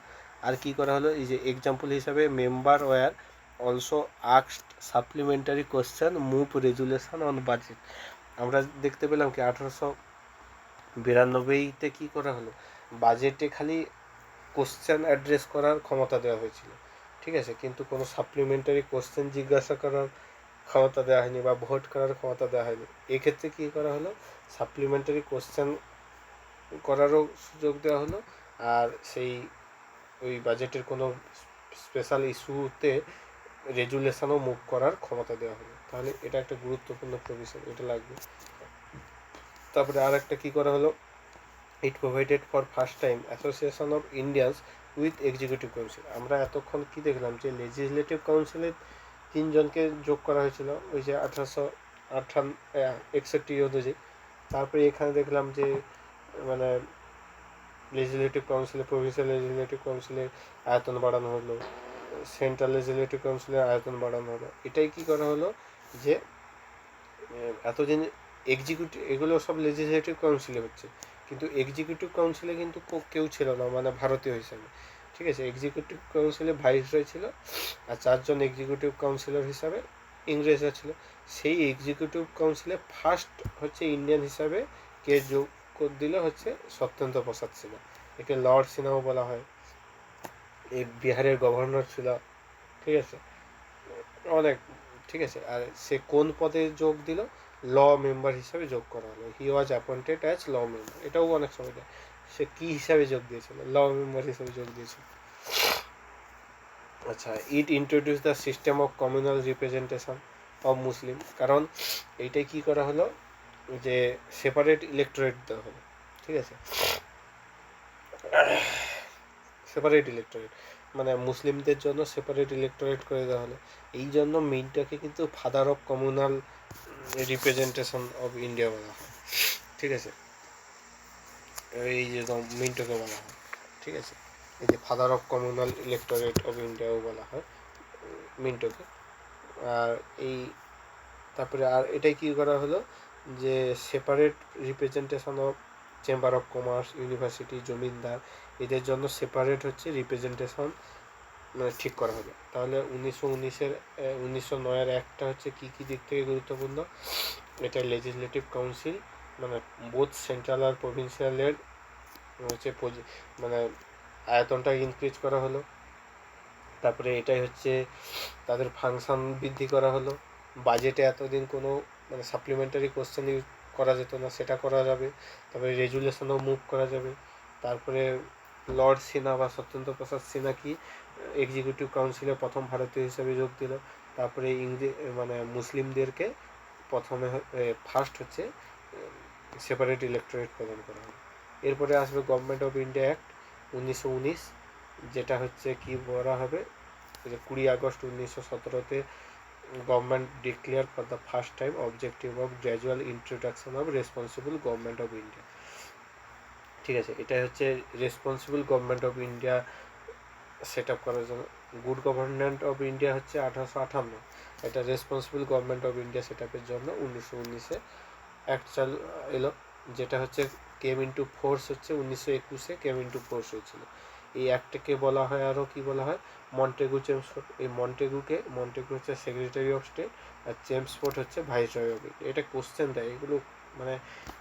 আর কি করা হলো, এই যে এক্সাম্পল হিসাবে member were also asked supplementary question move resolution on budget. আমরা দেখতে পেলাম কি 1892তে কী করা হলো, বাজেটে খালি কোশ্চেন অ্যাড্রেস করার ক্ষমতা দেওয়া হয়েছিল, ঠিক আছে, কিন্তু কোনো সাপ্লিমেন্টারি কোশ্চেন জিজ্ঞাসা করার ক্ষমতা দেওয়া হয়নি বা ভোট করার ক্ষমতা দেওয়া হয়নি। এক্ষেত্রে কী করা হলো, সাপ্লিমেন্টারি কোশ্চেন করারও সুযোগ দেওয়া হলো, আর সেই ওই বাজেটের কোনো স্পেশাল ইস্যুতে রেজুলেশনও মুভ করার ক্ষমতা দেওয়া হলো। তাহলে এটা একটা গুরুত্বপূর্ণ প্রভিশন, এটা লাগবে। তারপরে আর একটা কী করা হলো, it provided for first time association of Indians with executive council. আমরা এতক্ষণ কী দেখলাম যে লেজিসলেটিভ কাউন্সিলে 3 জনকে যোগ করা হয়েছিল ওই যে 1861 অনুযায়ী। তারপরে এখানে দেখলাম যে মানে লেজিসলেটিভ কাউন্সিলে, প্রভিন্সিয়াল লেজিসলেটিভ কাউন্সিলের আয়তন বাড়ানো হলো, সেন্ট্রাল লেজিসলেটিভ কাউন্সিলের আয়তন বাড়ানো হলো। এটাই কি করা হলো যে এতদিন এক্সিকিউটিভ, এগুলো সব লেজিসলেটিভ কাউন্সিলে হচ্ছে, কিন্তু এক্সিকিউটিভ কাউন্সিলে কিন্তু কেউ ছিল না মানে ভারতীয় হিসাবে, ঠিক আছে। এক্সিকিউটিভ কাউন্সিলে ভাইসরয় ছিল আর 4 জন এক্সিকিউটিভ কাউন্সিলর হিসাবে ইংরেজরা ছিল। সেই এক্সিকিউটিভ কাউন্সিলে ফার্স্ট হচ্ছে ইন্ডিয়ান হিসাবে কে যোগ দিল হচ্ছে সত্যেন্দ্র প্রসাদ সিনহা। একে লর্ড সিনহাও বলা হয়। এই বিহারের গভর্নর ছিল, ঠিক আছে, অনেক, ঠিক আছে। আর সে কোন পদে যোগ দিল, ল মেম্বার হিসাবে যোগ করা হলো। He was appointed as law member. এটাও অনেক সময় দেয়, সে কী হিসাবে যোগ দিয়েছিল, ল মেম্বার হিসাবে যোগ দিয়েছিল। আচ্ছা, it introduce the system of communal representation of Muslim. কারণ এইটাই কী করা হলো যে সেপারেট ইলেকটোরেট দেওয়া হলো, ঠিক আছে, সেপারেট ইলেকটোরেট মানে মুসলিমদের জন্য সেপারেট ইলেকটোরেট করে দেওয়া হলো। এই জন্য মিন্টোকে কিন্তু father of communal representation of India বলা হয়, ঠিক আছে। এই যে মিন্টোকে বলা হয়, ঠিক আছে, এই যে ফাদার অফ কমিউনাল ইলেকটোরেট অফ ইন্ডিয়াও বলা হয় মিন্টোকে। আর এই তারপরে আর এটাই কী করা হলো যে separate representation of chamber of commerce, university, জমিনদার, এদের জন্য সেপারেট হচ্ছে রিপ্রেজেন্টেশন মানে ঠিক করা হলো। তাহলে 1909-এর একটা হচ্ছে কী কী দিক থেকে গুরুত্বপূর্ণ, এটা লেজিসলেটিভ কাউন্সিল মানে বোথ সেন্ট্রাল আর প্রভিন্সিয়ালের হচ্ছে মানে আয়তনটা ইনক্রিজ করা হলো। তারপরে এটাই হচ্ছে তাদের ফাংশন বৃদ্ধি করা হলো। বাজেটে এতদিন কোনো মানে সাপ্লিমেন্টারি কোশ্চেন ইউজ করা যেত না, সেটা করা যাবে। তারপরে রেজুলেশনও মুভ করা যাবে। তারপরে লর্ড সিনহা বা সত্যেন্দ্র প্রসাদ সিনহা কি এক্সিকিউটিভ কাউন্সিলে প্রথম ভারতীয় হিসেবে যোগ দিল। তারপরে মানে মুসলিমদেরকে প্রথমে ফার্স্ট হচ্ছে সেপারেট ইলেকটোরেট প্রদান করা হবে। এরপরে আসবে গভর্নমেন্ট অফ ইন্ডিয়া অ্যাক্ট 1919, যেটা হচ্ছে কি বলা হবে যে 20 আগস্ট 1917-তে government declare for the first time objective of gradual introduction of responsible government of India, ঠিক আছে। এটা হচ্ছে responsible government of India set up করার জন্য। গুড গভর্নমেন্ট অফ ইন্ডিয়া হচ্ছে 1858, এটা responsible government of India set আপের জন্য 1919-এ অ্যাক্ট চালু এলো, যেটা হচ্ছে কেম ইন্টু ফোর্স হচ্ছে 1921-এ কেম ইন্টু ফোর্স হয়েছিল। এই অ্যাক্টকে বলা হয় আরও কি বলা হয়, মন্টেগু চেমসফোর্ড। এই মন্টেগু হচ্ছে সেক্রেটারি অফ স্টেট আর চেমসফোর্ড হচ্ছে ভাইসরয় অফ ইন্ডিয়া। এটা কোশ্চেন দেয় এগুলো, মানে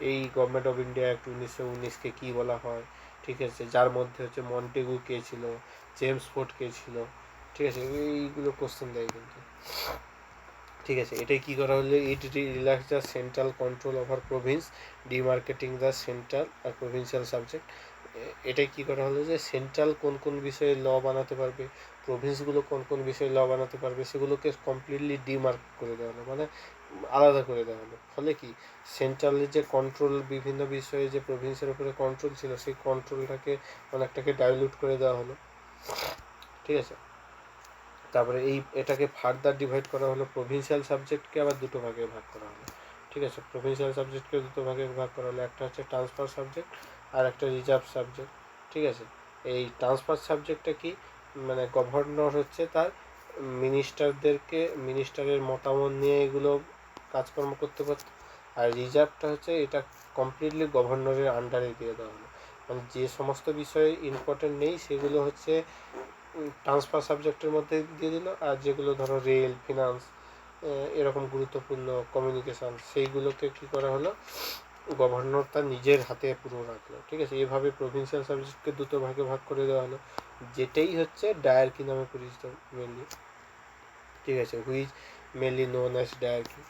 এই গভর্নমেন্ট অফ ইন্ডিয়া অ্যাক্ট 1919-কে কী বলা হয়, ঠিক আছে, যার মধ্যে হচ্ছে মন্টেগু কে ছিল, চেমসফোর্ড কে ছিল, ঠিক আছে, এইগুলো কোশ্চেন দেয় কিন্তু, ঠিক আছে। এটাই কী করা হলো, it relax the central control over province, demarketing the central আর প্রভিন্সিয়াল সাবজেক্ট। এটাই কী করা হলো যে সেন্ট্রাল কোন কোন বিষয়ে ল বানাতে পারবে, প্রভিন্সগুলো কোন কোন বিষয়ে ল বানাতে পারবে, সেগুলোকে কমপ্লিটলি ডিমার্ক করে দেওয়া হলো, মানে আলাদা করে দেওয়া হলো। ফলে কি সেন্ট্রালের যে কন্ট্রোল বিভিন্ন বিষয়ে যে প্রভিন্সের উপরে কন্ট্রোল ছিল, সেই কন্ট্রোলটাকে অনেকটাকে ডাইলিউট করে দেওয়া হলো, ঠিক আছে। তারপরে এটাকে ফার্দার ডিভাইড করা হলো, প্রভিন্সিয়াল সাবজেক্টকে আবার দুটো ভাগে ভাগ করা হলো, ঠিক আছে। প্রভিন্সিয়াল সাবজেক্টকে দুটো ভাগে ভাগ করা হলো, একটা হচ্ছে ট্রান্সফার সাবজেক্ট আর একটা রিজার্ভ সাবজেক্ট, ঠিক আছে। এই ট্রান্সফার সাবজেক্টটা কি, মানে গভর্নর হচ্ছে তার মিনিস্টারের মতামত নিয়ে এগুলো কাজকর্ম করতে পারত। আর রিজার্ভটা হচ্ছে এটা কমপ্লিটলি গভর্নরের আন্ডারে দিয়ে দেওয়া হলো। মানে যে সমস্ত বিষয়ে ইম্পর্টেন্ট নেই সেগুলো হচ্ছে ট্রান্সফার সাবজেক্টের মধ্যে দিয়ে দিল, আর যেগুলো ধরো রেল, ফিনান্স, এরকম গুরুত্বপূর্ণ কমিউনিকেশান, সেইগুলোকে কী করা হলো, গভর্নর তার নিজের হাতে পুরো রাখলো। ঠিক আছে, এইভাবে প্রভিন্সিয়াল সাবজেক্টকে দুটো ভাগে ভাগ করে দেওয়া হলো, যেটাই হচ্ছে ডায়ার্কি নামে পরিচিত মেনলি। ঠিক আছে, which mainly known as dyarchy.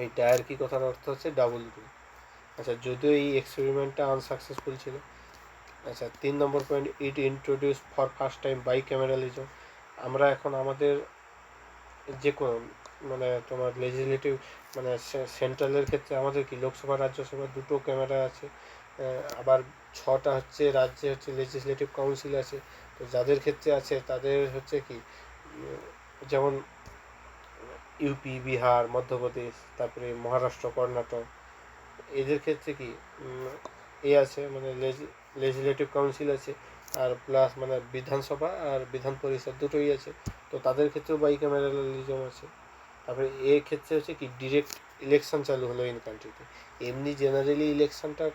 এই ডায়ার্কি কথার অর্থ হচ্ছে ডাবল রুল। আচ্ছা, যদিও এই এক্সপেরিমেন্টটা আনসাকসেসফুল ছিল। আচ্ছা, 3 number point, it introduce for first time bicameralism. আমরা এখন আমাদের যে কোনো মানে তোমার লেজিসলেটিভ মানে সেন্ট্রালের ক্ষেত্রে আমাদের কি লোকসভা রাজ্যসভা দুটো ক্যামেরা আছে, আবার 6টা হচ্ছে রাজ্যে হচ্ছে লেজিসলেটিভ কাউন্সিল আছে। তো যাদের ক্ষেত্রে আছে তাদের হচ্ছে কি যেমন ইউপি, বিহার, মধ্যপ্রদেশ, তারপরে মহারাষ্ট্র, কর্ণাটক, এদের ক্ষেত্রে কি এ আছে মানে লেজিসলেটিভ কাউন্সিল আছে, আর প্লাস মানে বিধানসভা আর বিধান পরিষদ দুটোই আছে। তো তাদের ক্ষেত্রেও বাইক্যামেরালিজম আছে। তারপরে এর ক্ষেত্রে হচ্ছে কি ডিরেক্ট ইলেকশন চালু হলো ইন কান্ট্রিতে। এমনি জেনারেলি ইলেকশনটা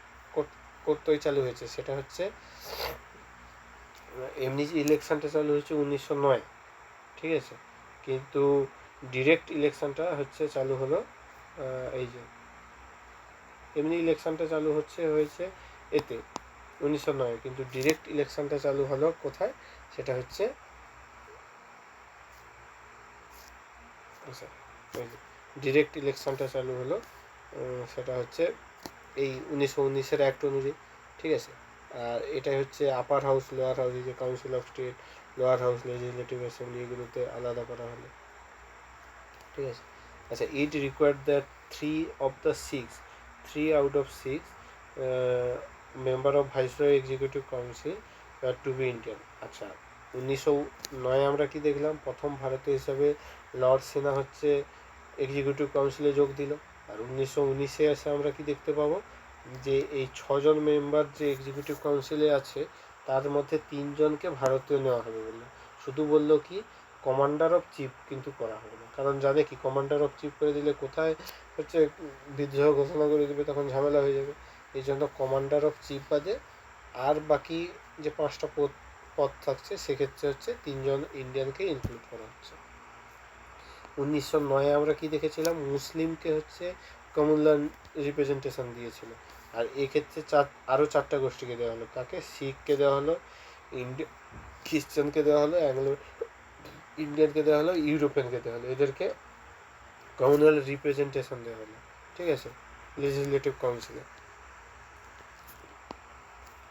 করতেই চালু হয়েছে, সেটা হচ্ছে এমনি ইলেকশনটা চালু হয়েছে 1909। ঠিক আছে, কিন্তু ডিরেক্ট ইলেকশনটা হচ্ছে চালু হলো এই যে এমনি ইলেকশনটা চালু হয়েছে এতে 1909, কিন্তু ডিরেক্ট ইলেকশনটা চালু হলো কোথায়, সেটা হচ্ছে ডিরেক্ট ইলেকশনটা চালু হলো সেটা হচ্ছে এই 1919-এর অ্যাক্ট অনুযায়ী। ঠিক আছে, আর এটাই হচ্ছে আপার হাউস, লোয়ার হাউস, যে council of state, lower house, legislative assembly, এগুলোতে আলাদা করা হলো। ঠিক আছে, আচ্ছা, it required that 3 out of 6 member of viceroy executive council to be Indian. আচ্ছা, 1909 আমরা কি দেখলাম, প্রথম ভারতীয় হিসাবে লর্ড সিনহা হচ্ছে এক্সিকিউটিভ কাউন্সিলে যোগ দিল। আর 1919-এ এসে আমরা কি দেখতে পাবো, যে এই 6জন মেম্বার যে এক্সিকিউটিভ কাউন্সিলে আছে তার মধ্যে 3জনকে ভারতীয় নেওয়া হবে বললো। শুধু বললো কি কমান্ডার অফ চিফ কিন্তু করা হবে না, কারণ জানে কি কমান্ডার অফ চিফ করে দিলে কোথায় হচ্ছে বিদ্রোহ ঘোষণা করে দেবে, তখন ঝামেলা হয়ে যাবে। এই জন্য কমান্ডার অফ চিফ বাদে আর বাকি যে 5টা পদ থাকছে সেক্ষেত্রে হচ্ছে 3জন ইন্ডিয়ানকে ইনক্লুড করা হচ্ছে। 1909-এ আমরা কি দেখেছিলাম, মুসলিমকে হচ্ছে কমনল্যান্ড রিপ্রেজেন্টেশন দিয়েছিল। আর এক্ষেত্রে আরও 4টা গোষ্ঠীকে দেওয়া হলো। কাকে? শিখকে দেওয়া হলো, খ্রিশ্চানকে দেওয়া হলো, অ্যাংলো ইন্ডিয়ানকে দেওয়া হলো, ইউরোপিয়ানকে দেওয়া হলো। এদেরকে কমনওয়েলথ রিপ্রেজেন্টেশন দেওয়া হলো। ঠিক আছে, লেজিসলেটিভ কাউন্সিলে।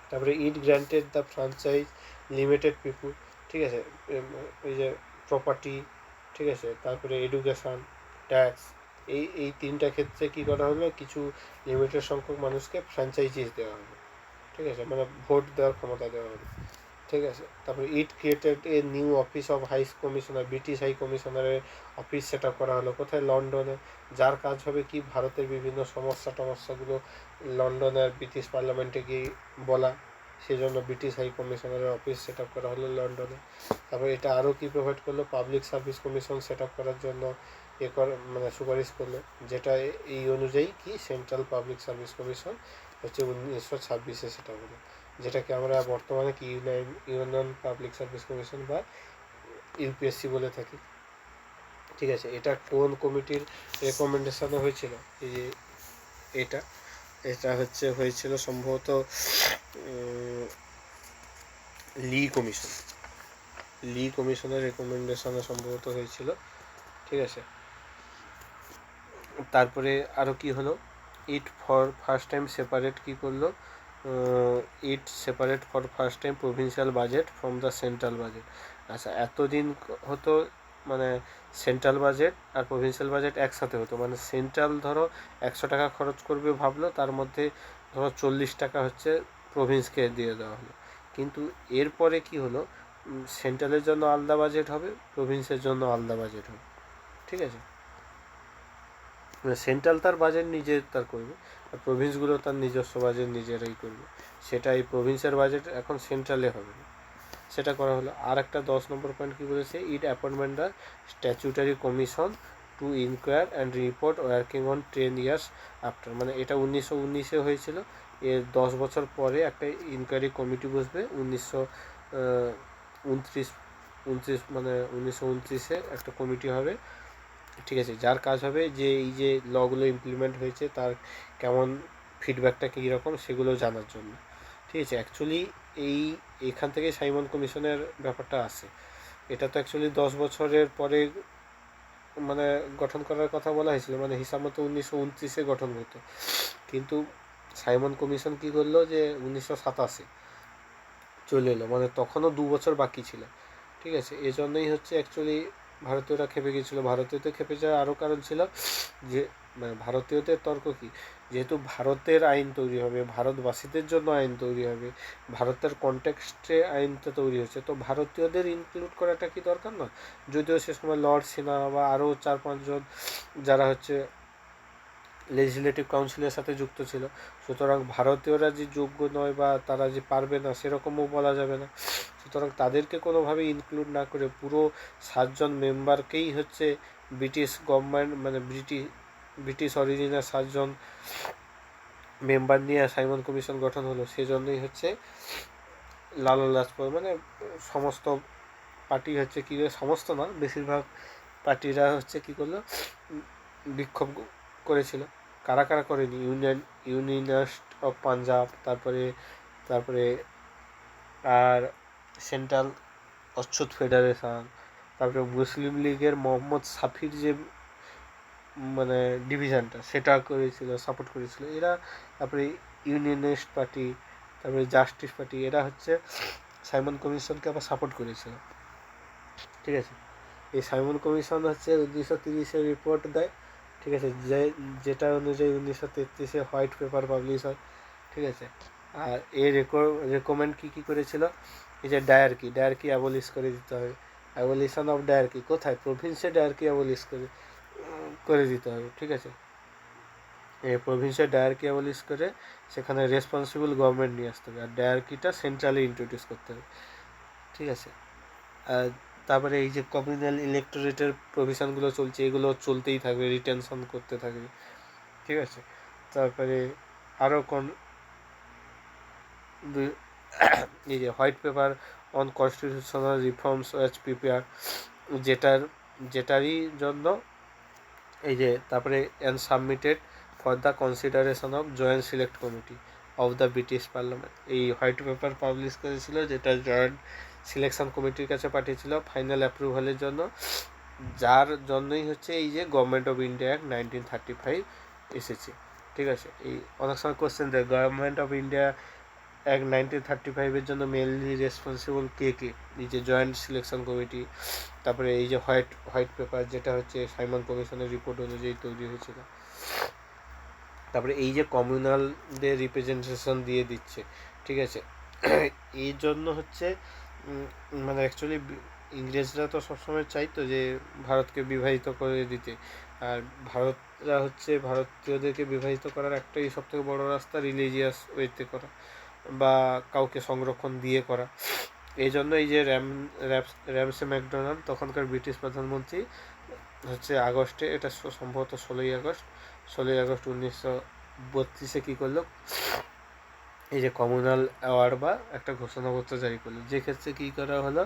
তারপরে ইট গ্র্যান্টেড দ্য ফ্রাঞ্চাইজ লিমিটেড পিপুল। ঠিক আছে, এই যে প্রপার্টি, ঠিক আছে, তারপরে এডুকেশান, ট্যাক্স, এই 3টা ক্ষেত্রে কী করা হলো, কিছু লিমিটেড সংখ্যক মানুষকে ফ্র্যাঞ্চাইজিস দেওয়া হলো। ঠিক আছে, মানে ভোট দেওয়ার ক্ষমতা দেওয়া হলো। ঠিক আছে, তারপরে it created a new office of high commissioner, British high কমিশনারের অফিস সেট আপ করা হলো। কোথায়? লন্ডনে। যার কাজ হবে কি ভারতের বিভিন্ন সমস্যাগুলো লন্ডনের ব্রিটিশ পার্লামেন্টে গিয়ে বলা, সেজন্য ব্রিটিশ হাই কমিশনারের অফিস সেট আপ করা হলো লন্ডনে। তারপরে এটা আরও কি প্রোভাইড করলো, public service commission set up করার জন্য মানে সুপারিশ করলো, যেটা এই অনুযায়ী কি সেন্ট্রাল পাবলিক সার্ভিস কমিশন হচ্ছে 1926-এ সেটা হলো, যেটাকে আমরা বর্তমানে কি ইউনিয়ন পাবলিক সার্ভিস কমিশন বা ইউপিএসসি বলে থাকি। ঠিক আছে, এটা কোন কমিটির রেকমেন্ডেশনে হয়েছিল? এই যে এটা হয়েছিল সম্ভবত লি কমিশনের রেকমেন্ডেশনে সম্ভবত হয়েছিল। ঠিক আছে, তারপরে আরও কি হলো, it for first time separate কি করলো, it separate for first time provincial budget from the central budget. আচ্ছা, এতদিন হতো মানে সেন্ট্রাল বাজেট আর প্রভিন্সিয়াল বাজেট একসাথে হতো, মানে সেন্ট্রাল ধরো 100 টাকা খরচ করবে ভাবলো, তার মধ্যে ধরো 40 টাকা হচ্ছে প্রভিন্সকে দিয়ে দেওয়া হলো। কিন্তু এরপরে কি হলো, সেন্ট্রালের জন্য আলাদা বাজেট হবে, প্রভিন্সের জন্য আলাদা বাজেট হবে। ঠিক আছে, সেন্ট্রাল তার বাজেট নিজে তার করবে, আর প্রভিন্সগুলো তার নিজস্ব বাজেট নিজেরাই করবে। সেটা এই প্রভিন্সের বাজেট এখন সেন্ট্রালে হবে না, সেটা করা হলো। আর একটা 10 নম্বর পয়েন্ট কী বলেছে, it appointment the statutory commission to inquire and report working on 10 years after, মানে এটা 1919-এ হয়েছিল। এর 10 বছর পরে একটা ইনকোয়ারি কমিটি বসবে 1929 মানে 1929-এ একটা কমিটি হবে, ঠিক আছে, যার কাজ হবে যে এই যে লগুলো ইমপ্লিমেন্ট হয়েছে তার কেমন ফিডব্যাকটা কীরকম সেগুলো জানার জন্য, ঠিক আছে। অ্যাকচুয়ালি এখান থেকে সাইমন কমিশনের ব্যাপারটা আসে। এটা তো অ্যাকচুয়ালি 10 বছরের পরে মানে গঠন করার কথা বলা হয়েছিল, মানে হিসাব মতো 1929-এ গঠন হতো, কিন্তু সাইমন কমিশন কী করলো যে 1987 চলে এলো, মানে তখনও 2 বছর বাকি ছিল, ঠিক আছে। এজন্যই হচ্ছে অ্যাকচুয়ালি ভারতীয়রা খেপে গিয়েছিলো। ভারতীয়দের খেপে যাওয়ার আরও কারণ ছিল যে মানে ভারতীয়দের তর্ক কী, যেহেতু ভারতের আইন তৈরি হবে, ভারতবাসীদের জন্য আইন তৈরি হবে, ভারতের কনটেক্সটে আইনটা তৈরি হচ্ছে, তো ভারতীয়দের ইনক্লুড করাটা কি দরকার না? যদিও সে সময় লর্ড সিনহা বা আরও 4-5 জন যারা হচ্ছে লেজিসলেটিভ কাউন্সিলের সাথে যুক্ত ছিল, সুতরাং ভারতীয়রা যে যোগ্য নয় বা তারা যে পারবে না সেরকমও বলা যাবে না। সুতরাং তাদেরকে কোনোভাবে ইনক্লুড না করে পুরো 7 জন মেম্বারকেই হচ্ছে ব্রিটিশ গভর্নমেন্ট মানে ব্রিটিশ অরিজিনাল 7 জন মেম্বার নিয়ে সাইমন কমিশন গঠন হলো। সেজন্যই হচ্ছে লালা লাজপত মানে সমস্ত পার্টি হচ্ছে কী, সমস্ত না বেশিরভাগ পার্টিরা হচ্ছে কী করলো, বিক্ষোভ করেছিল। কারা কারা করেনি, ইউনিয়নিস্ট অফ পাঞ্জাব, তারপরে আর সেন্ট্রাল অচ্ছুত ফেডারেশন, তারপরে মুসলিম লীগের মোহাম্মদ সাফির যে মানে ডিভিশনটা সেটা করেছিল, সাপোর্ট করেছিল এরা। তারপরে ইউনিয়নিস্ট পার্টি, তারপরে জাস্টিস পার্টি, এরা হচ্ছে সাইমন কমিশনকে আবার সাপোর্ট করেছিল, ঠিক আছে। এই সাইমন কমিশন হচ্ছে 1930-এ রিপোর্ট দেয়, ঠিক আছে, যেটা অনুযায়ী 1933-এ হোয়াইট পেপার পাবলিশ হয়, ঠিক আছে। আর এর রেকমেন্ড কী করেছিল, এই যে ডায়ার্কি অ্যাবলিশ করে দিতে হবে। অ্যাবলিশন অফ ডায়ার্কি কোথায়, প্রভিন্সে ডায়ার্কি অ্যাবলিশ করে দিতে হবে, ঠিক আছে। এই প্রভিন্সে ডায়ার্কি অ্যাবলিশ করে সেখানে রেসপন্সিবল গভর্নমেন্ট নিয়ে আসতে হবে, আর ডায়ার্কিটা সেন্ট্রালি ইন্ট্রোডিউস করতে হবে, ঠিক আছে। আর তারপরে এই যে কমিউনাল ইলেক্টোরেটের প্রভিশনগুলো চলছে, এগুলো চলতেই থাকবে, রিটেনশন করতে থাকবে, ঠিক আছে। তারপরে আরও এই যে white paper on constitutional reforms was prepare, যেটারই জন্য এই যে তারপরে and submitted for the consideration of joint select committee of the British parliament. এই হোয়াইট পেপার পাবলিশ করেছিল, যেটা জয়েন্ট সিলেকশন কমিটির কাছে পাঠিয়েছিল ফাইনাল অ্যাপ্রুভালের জন্য, যার জন্যই হচ্ছে এই যে গভর্নমেন্ট অফ ইন্ডিয়া অ্যাক্ট 1935 এসেছে, ঠিক আছে। এই অনেক সময় কোশ্চেন দেয় গভর্নমেন্ট অফ ইন্ডিয়া অ্যাক্ট 1935-এর জন্য মেনলি রেসপন্সিবল কে, এই যে জয়েন্ট সিলেকশন কমিটি, তারপরে এই যে হোয়াইট পেপার যেটা হচ্ছে সাইমন কমিশনের রিপোর্ট অনুযায়ী তৈরি হয়েছিল, তারপরে এই যে কমিউনালদের রিপ্রেজেন্টেশন দিয়ে দিচ্ছে, ঠিক আছে। এই জন্য হচ্ছে মানে অ্যাকচুয়ালি ইংরেজরা তো সবসময় চাইতো যে ভারতকে বিভাজিত করে দিতে, আর ভারতীয়দেরকে বিভাজিত করার একটাই সবথেকে বড় রাস্তা রিলিজিয়াস ওয়েতে করা বা কাউকে সংরক্ষণ দিয়ে করা। এই জন্য এই যে র্যামসে ম্যাকডোনাল্ড তখনকার ব্রিটিশ প্রধানমন্ত্রী হচ্ছে আগস্টে, এটা সম্ভবত 16ই আগস্ট 1932-এ কী করলো, এই যে কমিউনাল অ্যাওয়ার্ড বা একটা ঘোষণাপত্র জারি করলো, যে ক্ষেত্রে কী করা হলো,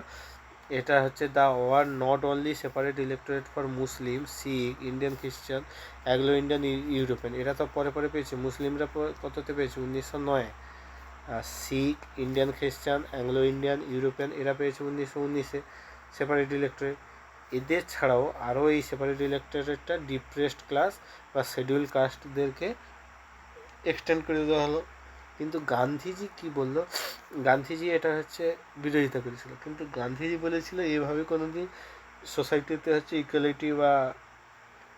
এটা হচ্ছে the award not only separate electorate for Muslim, Sikh, Indian Christian, Anglo Indian, European, এরা তো পরে পেয়েছে। মুসলিমরা কততে পেয়েছে, 1909-এ। আর Sikh, Indian Christian, Anglo Indian, European এরা পেয়েছে 1919-এ সেপারেট ইলেক্টোরেট। এদের ছাড়াও আরও এই সেপারেট ইলেক্টোরেটটা ডিপ্রেসড ক্লাস বা শিডিউল কাস্টদেরকে এক্সটেন্ড করে দেওয়া হলো। কিন্তু গান্ধীজি কি বলল, গান্ধীজি এটা হচ্ছে বিরোধিতা করেছিল, কিন্তু গান্ধীজি বলেছিল এভাবে কোনোদিন সোসাইটিতে হচ্ছে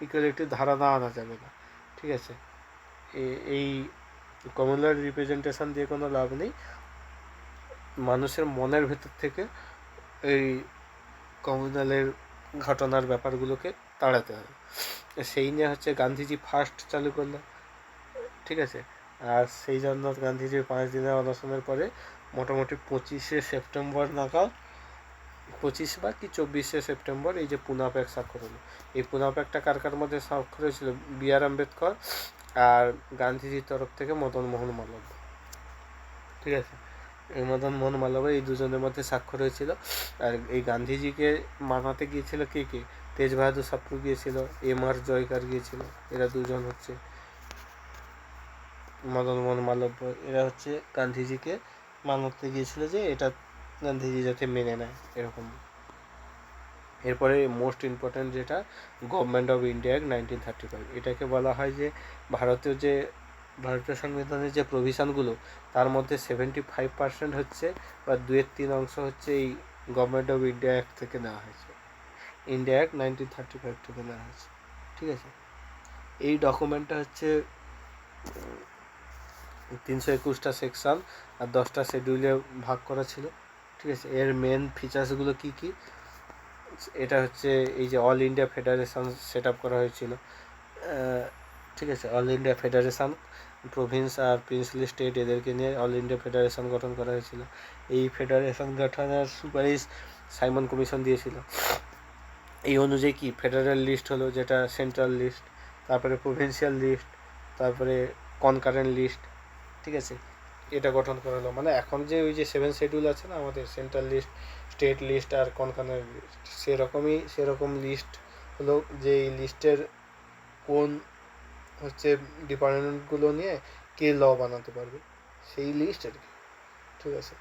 ইকুয়ালিটির ধারণা আনা যাবে না, ঠিক আছে। এই কমিউনাল রিপ্রেজেন্টেশন দিয়ে কোনো লাভ নেই, মানুষের মনের ভেতর থেকে এই কমিউনালের ঘটনার ব্যাপারগুলোকে তাড়াতে হবে। সেই নিয়ে হচ্ছে গান্ধীজি ফার্স্ট চালু করলো, ঠিক আছে। আর সেই জন্য গান্ধীজির 5 দিনের অনশনের পরে মোটামুটি 25শে সেপ্টেম্বর নাগাদ 25 বা কি 24শে সেপ্টেম্বর এই যে পুনা প্যাক্ট স্বাক্ষর হলো। এই পুনা প্যাক্টটা কার কার মধ্যে স্বাক্ষর হয়েছিল? B.R. আম্বেদকর আর গান্ধীজির তরফ থেকে মদন মোহন মালব্য। ঠিক আছে, এই মদন মোহন মালব্য এই দুজনের মধ্যে স্বাক্ষর হয়েছিল। আর এই গান্ধীজিকে মানাতে গিয়েছিল কে কে? তেজ বাহাদুর সাপ্রু গিয়েছিল, M.R. জয়কার গিয়েছিল। এরা দুজন হচ্ছে মদন মোহন মালব্য, এরা হচ্ছে গান্ধীজিকে মানাতে গিয়েছিল যে এটা গান্ধীজি যাতে মেনে নেয় এরকম। এরপরে মোস্ট ইম্পর্ট্যান্ট যেটা গভর্নমেন্ট অফ ইন্ডিয়া অ্যাক্ট 1935, এটাকে বলা হয় যে ভারতীয় সংবিধানের যে প্রভিশনগুলো তার মধ্যে 75% হচ্ছে বা 2/3 হচ্ছে এই গভর্নমেন্ট অফ ইন্ডিয়া অ্যাক্ট থেকে নেওয়া হয়েছে, ইন্ডিয়া অ্যাক্ট 1935 থেকে নেওয়া হয়েছে। ঠিক আছে, এই ডকুমেন্টটা হচ্ছে 321টা সেকশন আর 10টা শিডিউলে ভাগ করা ছিল। ঠিক আছে, এর মেন ফিচার্সগুলো কী কী? এটা হচ্ছে এই যে all India federation set up করা হয়েছিল। ঠিক আছে, অল ইন্ডিয়া ফেডারেশন, প্রভিন্স আর প্রিন্সলি স্টেট এদেরকে নিয়ে অল ইন্ডিয়া ফেডারেশন গঠন করা হয়েছিল। এই ফেডারেশন গঠনের সুপারিশ সাইমন কমিশন দিয়েছিল। এই অনুযায়ী কি ফেডারেল লিস্ট হলো, যেটা সেন্ট্রাল লিস্ট, তারপরে প্রভিন্সিয়াল লিস্ট, তারপরে কনকারেন্ট লিস্ট। ঠিক আছে, এটা গঠন করা হলো। মানে এখন যে ওই যে 7 শিডিউল আছে না আমাদের, সেন্ট্রাল লিস্ট, স্টেট লিস্ট আর কনকারেন্ট লিস্ট, সেরকম লিস্ট হলো যে এই লিস্টের কোন হচ্ছে ডিপার্টমেন্টগুলো নিয়ে কে ল বানাতে পারবে সেই লিস্ট আর কি। ঠিক আছে,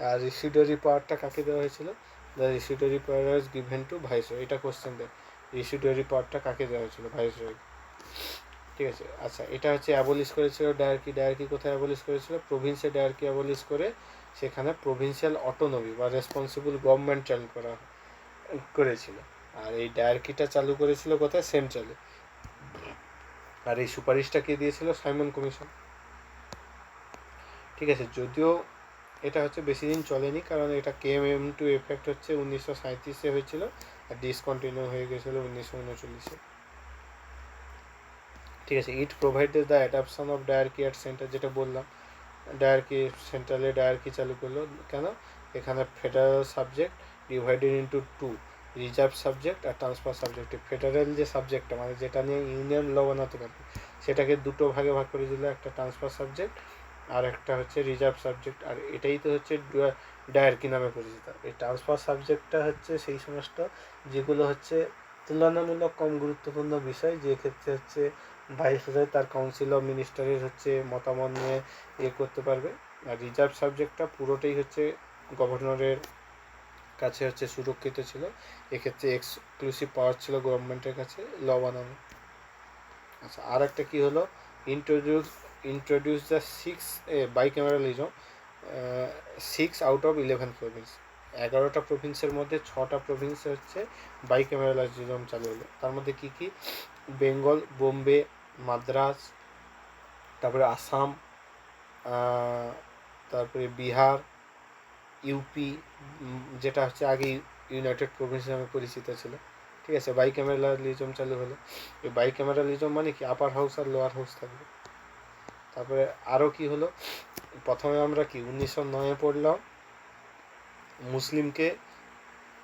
আর রিসিডারি পাওয়ারটা কাকে দেওয়া হয়েছিল? The residuary power was given to viceroy. এটা কোশ্চেন দেয়, রিসিডারি পাওয়ারটা কাকে দেওয়া হয়েছিল? ভাইসরয়। ঠিক আছে, আচ্ছা, এটা হচ্ছে অ্যাবলিশ করেছিল ডায়ার্কি কোথায় অ্যাবলিশ করেছিল? প্রভিন্সে ডায়ার্কি অ্যাবলিশ করে সেখানে প্রভিন্সিয়াল অটোনমি বা রেসপন্সিবল গভর্নমেন্ট চালু করেছিল। আর এই ডায়ার্কিটা চালু করেছিল কোথায়? সেন্ট্রালে। আর এই সুপারিশটা কে দিয়েছিল? Simon commission. ঠিক আছে, যদিও এটা হচ্ছে বেশি দিন চলেনি, কারণ এটা KM2 এফেক্ট হচ্ছে 1937-এ হয়েছিল আর ডিসকন্টিনিউ হয়ে গেছিলো 1939-এ। ঠিক আছে, it provided the adoption of diarchy at centre, যেটা বললাম ডায়ার্কি সেন্ট্রালে ডায়ার্কি চালু করলো কেন? এখানে federal subject divided into 2, reserve subject আর ট্রান্সফার সাবজেক্ট। ফেডারেল যে সাবজেক্টটা মানে যেটা নিয়ে ইউনিয়ন ল বানাতে পারবে সেটাকে দুটো ভাগে ভাগ করে দিল, একটা ট্রান্সফার সাবজেক্ট আর একটা হচ্ছে রিজার্ভ সাবজেক্ট। আর এটাই তো হচ্ছে ডায়ার্কি নামে পরিচিত। এই ট্রান্সফার সাবজেক্টটা হচ্ছে সেই সমস্ত যেগুলো হচ্ছে তুলনামূলক কম গুরুত্বপূর্ণ বিষয়, যে ক্ষেত্রে হচ্ছে ভাইসরয় তার কাউন্সিল অফ মিনিস্টারের হচ্ছে মতামত নিয়ে করতে পারবে। আর রিজার্ভ সাবজেক্টটা পুরোটাই হচ্ছে গভর্নরের কাছে হচ্ছে সুরক্ষিত ছিল, এক্ষেত্রে এক্সক্লুসিভ পাওয়ার ছিল গভর্নমেন্টের কাছে ল বানানো। আচ্ছা, আর একটা কী হলো? Introduce the 6 bicameralism, 6 out of 11 province. 11টা প্রভিন্সের মধ্যে 6টা প্রভিন্সে হচ্ছে বাইক্যামেরালিজম চালু হলো। তার মধ্যে কী কী? বেঙ্গল, বোম্বে, মাদ্রাস, তারপরে আসাম, তারপরে বিহার, ইউপি, যেটা হচ্ছে আগে ইউনাইটেড প্রভিন্স নামে পরিচিত ছিল। ঠিক আছে, বাইক্যামেরালিজম চালু হলো। এই বাইক্যামেরালিজম মানে কি আপার হাউস আর লোয়ার হাউস থাকবে। তারপরে আরও কি হলো? প্রথমে আমরা কি 1909-এ পড়লাম মুসলিমকে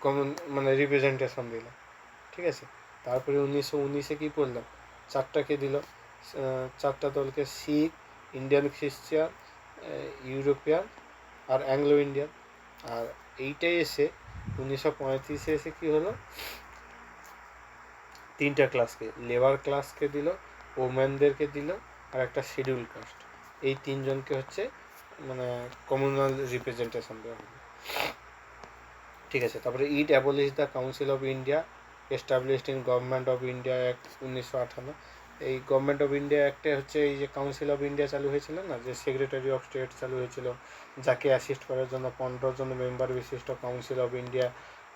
কমন মানে রিপ্রেজেন্টেশন দিল। ঠিক আছে, তারপরে 1919-এ কী পড়লাম? চারটাকে দিল, চারটা দলকে, শিখ, ইন্ডিয়ান খ্রিস্টান, ইউরোপিয়ান আর অ্যাংলো ইন্ডিয়ান। আর এইটাই এসে 1935-এ এসে কী হলো? 3টা ক্লাসকে, লেবার ক্লাসকে দিল, ওমেনদেরকে দিল আর একটা শিডিউল কাস্ট, এই 3জনকে হচ্ছে মানে কমিউনাল রিপ্রেজেন্টেশন দেওয়া হলো। ঠিক আছে, তারপরে it abolish the council of India established in government of India act 1958। এই গভর্নমেন্ট অফ ইন্ডিয়া অ্যাক্টে হচ্ছে এই যে কাউন্সিল অফ ইন্ডিয়া চালু হয়েছিল না, যে সেক্রেটারি অফ স্টেট চালু হয়েছিল, যাকে অ্যাসিস্ট করার জন্য 15 জন মেম্বার বিশিষ্ট কাউন্সিল অফ ইন্ডিয়া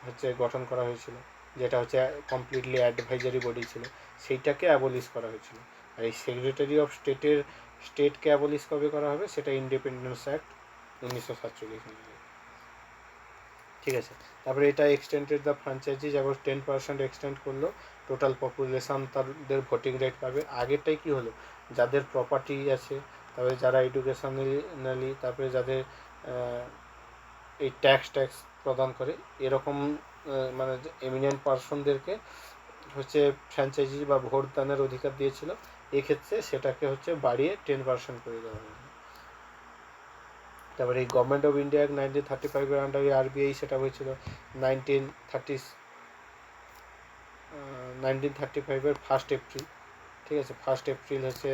হচ্ছে গঠন করা হয়েছিল, যেটা হচ্ছে কমপ্লিটলি অ্যাডভাইজারি বডি ছিল, সেইটাকে অ্যাবলিশ করা হয়েছিল। আর এই সেক্রেটারি অফ স্টেটকে অ্যাবলিশ কবে করা হবে? সেটা ইন্ডিপেন্ডেন্স অ্যাক্ট 1947। ঠিক আছে, তারপরে এটা extended the franchises about 10% extend করলো, টোটাল পপুলেশন তাদের ভোটিং রাইট পাবে। আগেরটাই কী হলো? যাদের প্রপার্টি আছে, তারপরে যারা এডুকেশনালি, তারপরে যাদের এই ট্যাক্স প্রদান করে, এরকম মানে এমিনেন্ট পার্সনদেরকে হচ্ছে ফ্র্যাঞ্চাইজি বা ভোট দানের অধিকার দিয়েছিল। এক্ষেত্রে সেটাকে হচ্ছে বাড়িয়ে 10% করে দেওয়া হয়। তারপরে এই গভর্নমেন্ট অফ ইন্ডিয়া 1935-এর আন্ডারে আরবিআই সেটা হয়েছিল 1935-এর 1 এপ্রিল। ঠিক আছে, 1 এপ্রিল হচ্ছে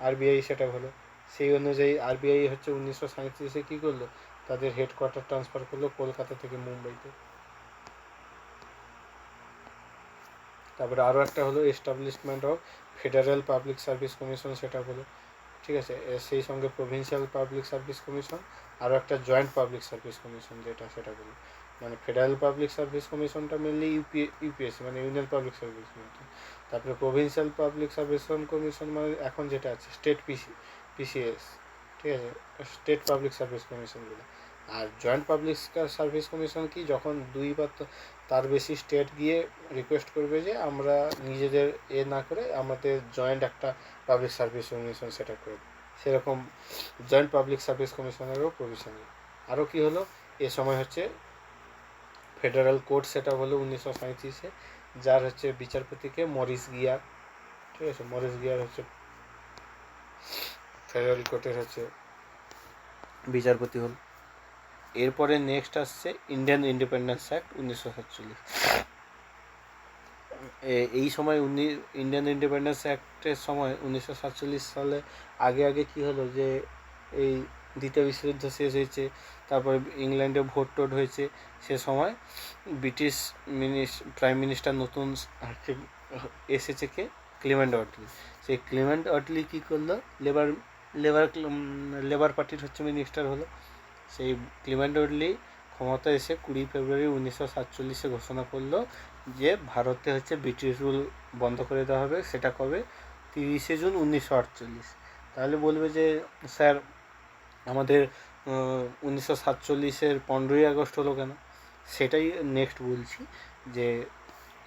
আরবিআই সেটা হলো। সেই অনুযায়ী আরবিআই হচ্ছে 1937-এ কী করলো, তাদের হেডকোয়ার্টার ট্রান্সফার করলো কলকাতা থেকে মুম্বাইতে। তারপরে আরও একটা হলো establishment of federal public service commission, সেটা হলো। ঠিক আছে, সেই সঙ্গে প্রভিন্সিয়াল পাবলিক সার্ভিস কমিশন, আরও একটা জয়েন্ট পাবলিক সার্ভিস কমিশন যেটা, সেটা বলি। মানে ফেডারেল পাবলিক সার্ভিস কমিশনটা মেনলি ইউপিএসসি মানে ইউনিয়ন পাবলিক সার্ভিস কমিশন। তারপরে প্রভিন্সিয়াল পাবলিক সার্ভিস কমিশন মানে এখন যেটা আছে স্টেট পিসিএস। ঠিক আছে, স্টেট পাবলিক সার্ভিস কমিশনগুলো। আর জয়েন্ট পাবলিক সার্ভিস কমিশন কি, যখন দুই বা তার বেশি স্টেট গিয়ে রিকোয়েস্ট করবে যে আমরা নিজেদের না করে আমাদের জয়েন্ট একটা পাবলিক সার্ভিস কমিশন সেটা করে, সেরকম জয়েন্ট পাবলিক সার্ভিস কমিশনেরও প্রভিশন। আরও কি হলো, এ সময় হচ্ছে ফেডারেল কোর্ট সেটা হলো 1937-এ, যার হচ্ছে বিচারপতিকে মরিস গিয়ার। ঠিক আছে, মরিস গিয়ার হচ্ছে ফেডারেল কোর্টের হচ্ছে বিচারপতি হল। এরপরে নেক্সট আসছে ইন্ডিয়ান ইন্ডিপেন্ডেন্স অ্যাক্ট 1947। এই সময় ইন্ডিয়ান ইন্ডিপেন্ডেন্স অ্যাক্টের সময় 1947 সালে আগে কী হলো, যে এই দ্বিতীয় বিশ্বযুদ্ধ শেষ হয়েছে, তারপরে ইংল্যান্ডে ভোট টোট হয়েছে। সে সময় ব্রিটিশ প্রাইম মিনিস্টার নতুন এসেছে কে, ক্লিমেন্ট অটলি। সেই ক্লিমেন্ট অটলি কী করলো, লেবার পার্টির হচ্ছে মিনিস্টার হলো। সেই ক্লিমেন্ট অটলি ক্ষমতা এসে 20 ফেব্রুয়ারি 1947 ঘোষণা করলো যে ভারতে হচ্ছে ব্রিটিশ রুল বন্ধ করে দেওয়া হবে। সেটা কবে, 30 জুন 1948। তাহলে বলবে যে স্যার আমাদের 1947-এর 15ই আগস্ট হলো কেন? সেটাই নেক্সট বলছি, যে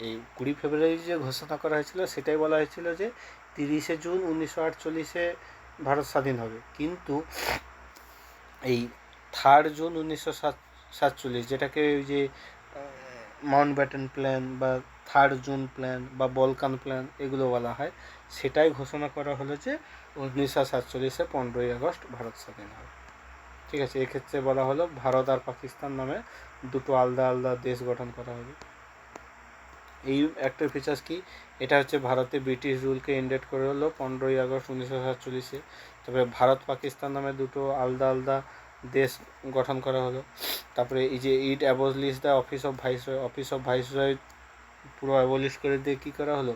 এই 20 ফেব্রুয়ারি যে ঘোষণা করা হয়েছিল সেটাই বলা হয়েছিল যে 30 জুন 1948 ভারত স্বাধীন হবে। কিন্তু এই 3 জুন 1947, যেটাকে ওই যে মাউন্টব্যাটেন প্ল্যান বা 3 জুন প্ল্যান বা বলকান প্ল্যান এগুলো বলা হয়, সেটাই ঘোষণা করা হলো যে 1947 15ই আগস্ট ভারত স্বাধীন হবে। ঠিক আছে, এক্ষেত্রে বলা হলো ভারত আর পাকিস্তান নামে দুটো আলাদা আলাদা দেশ গঠন করা হবে। এই একটা ফিচার্স কি, এটা হচ্ছে ভারতে ব্রিটিশ রুলকে এন্ডেড করে হলো 15ই আগস্ট 1947। তবে ভারত পাকিস্তান নামে দুটো আলাদা আলাদা দেশ গঠন করা হলো। তারপরে এই যে it abolish the office of viceroy পুরো অ্যাবলিশ করে দিয়ে কী করা হলো,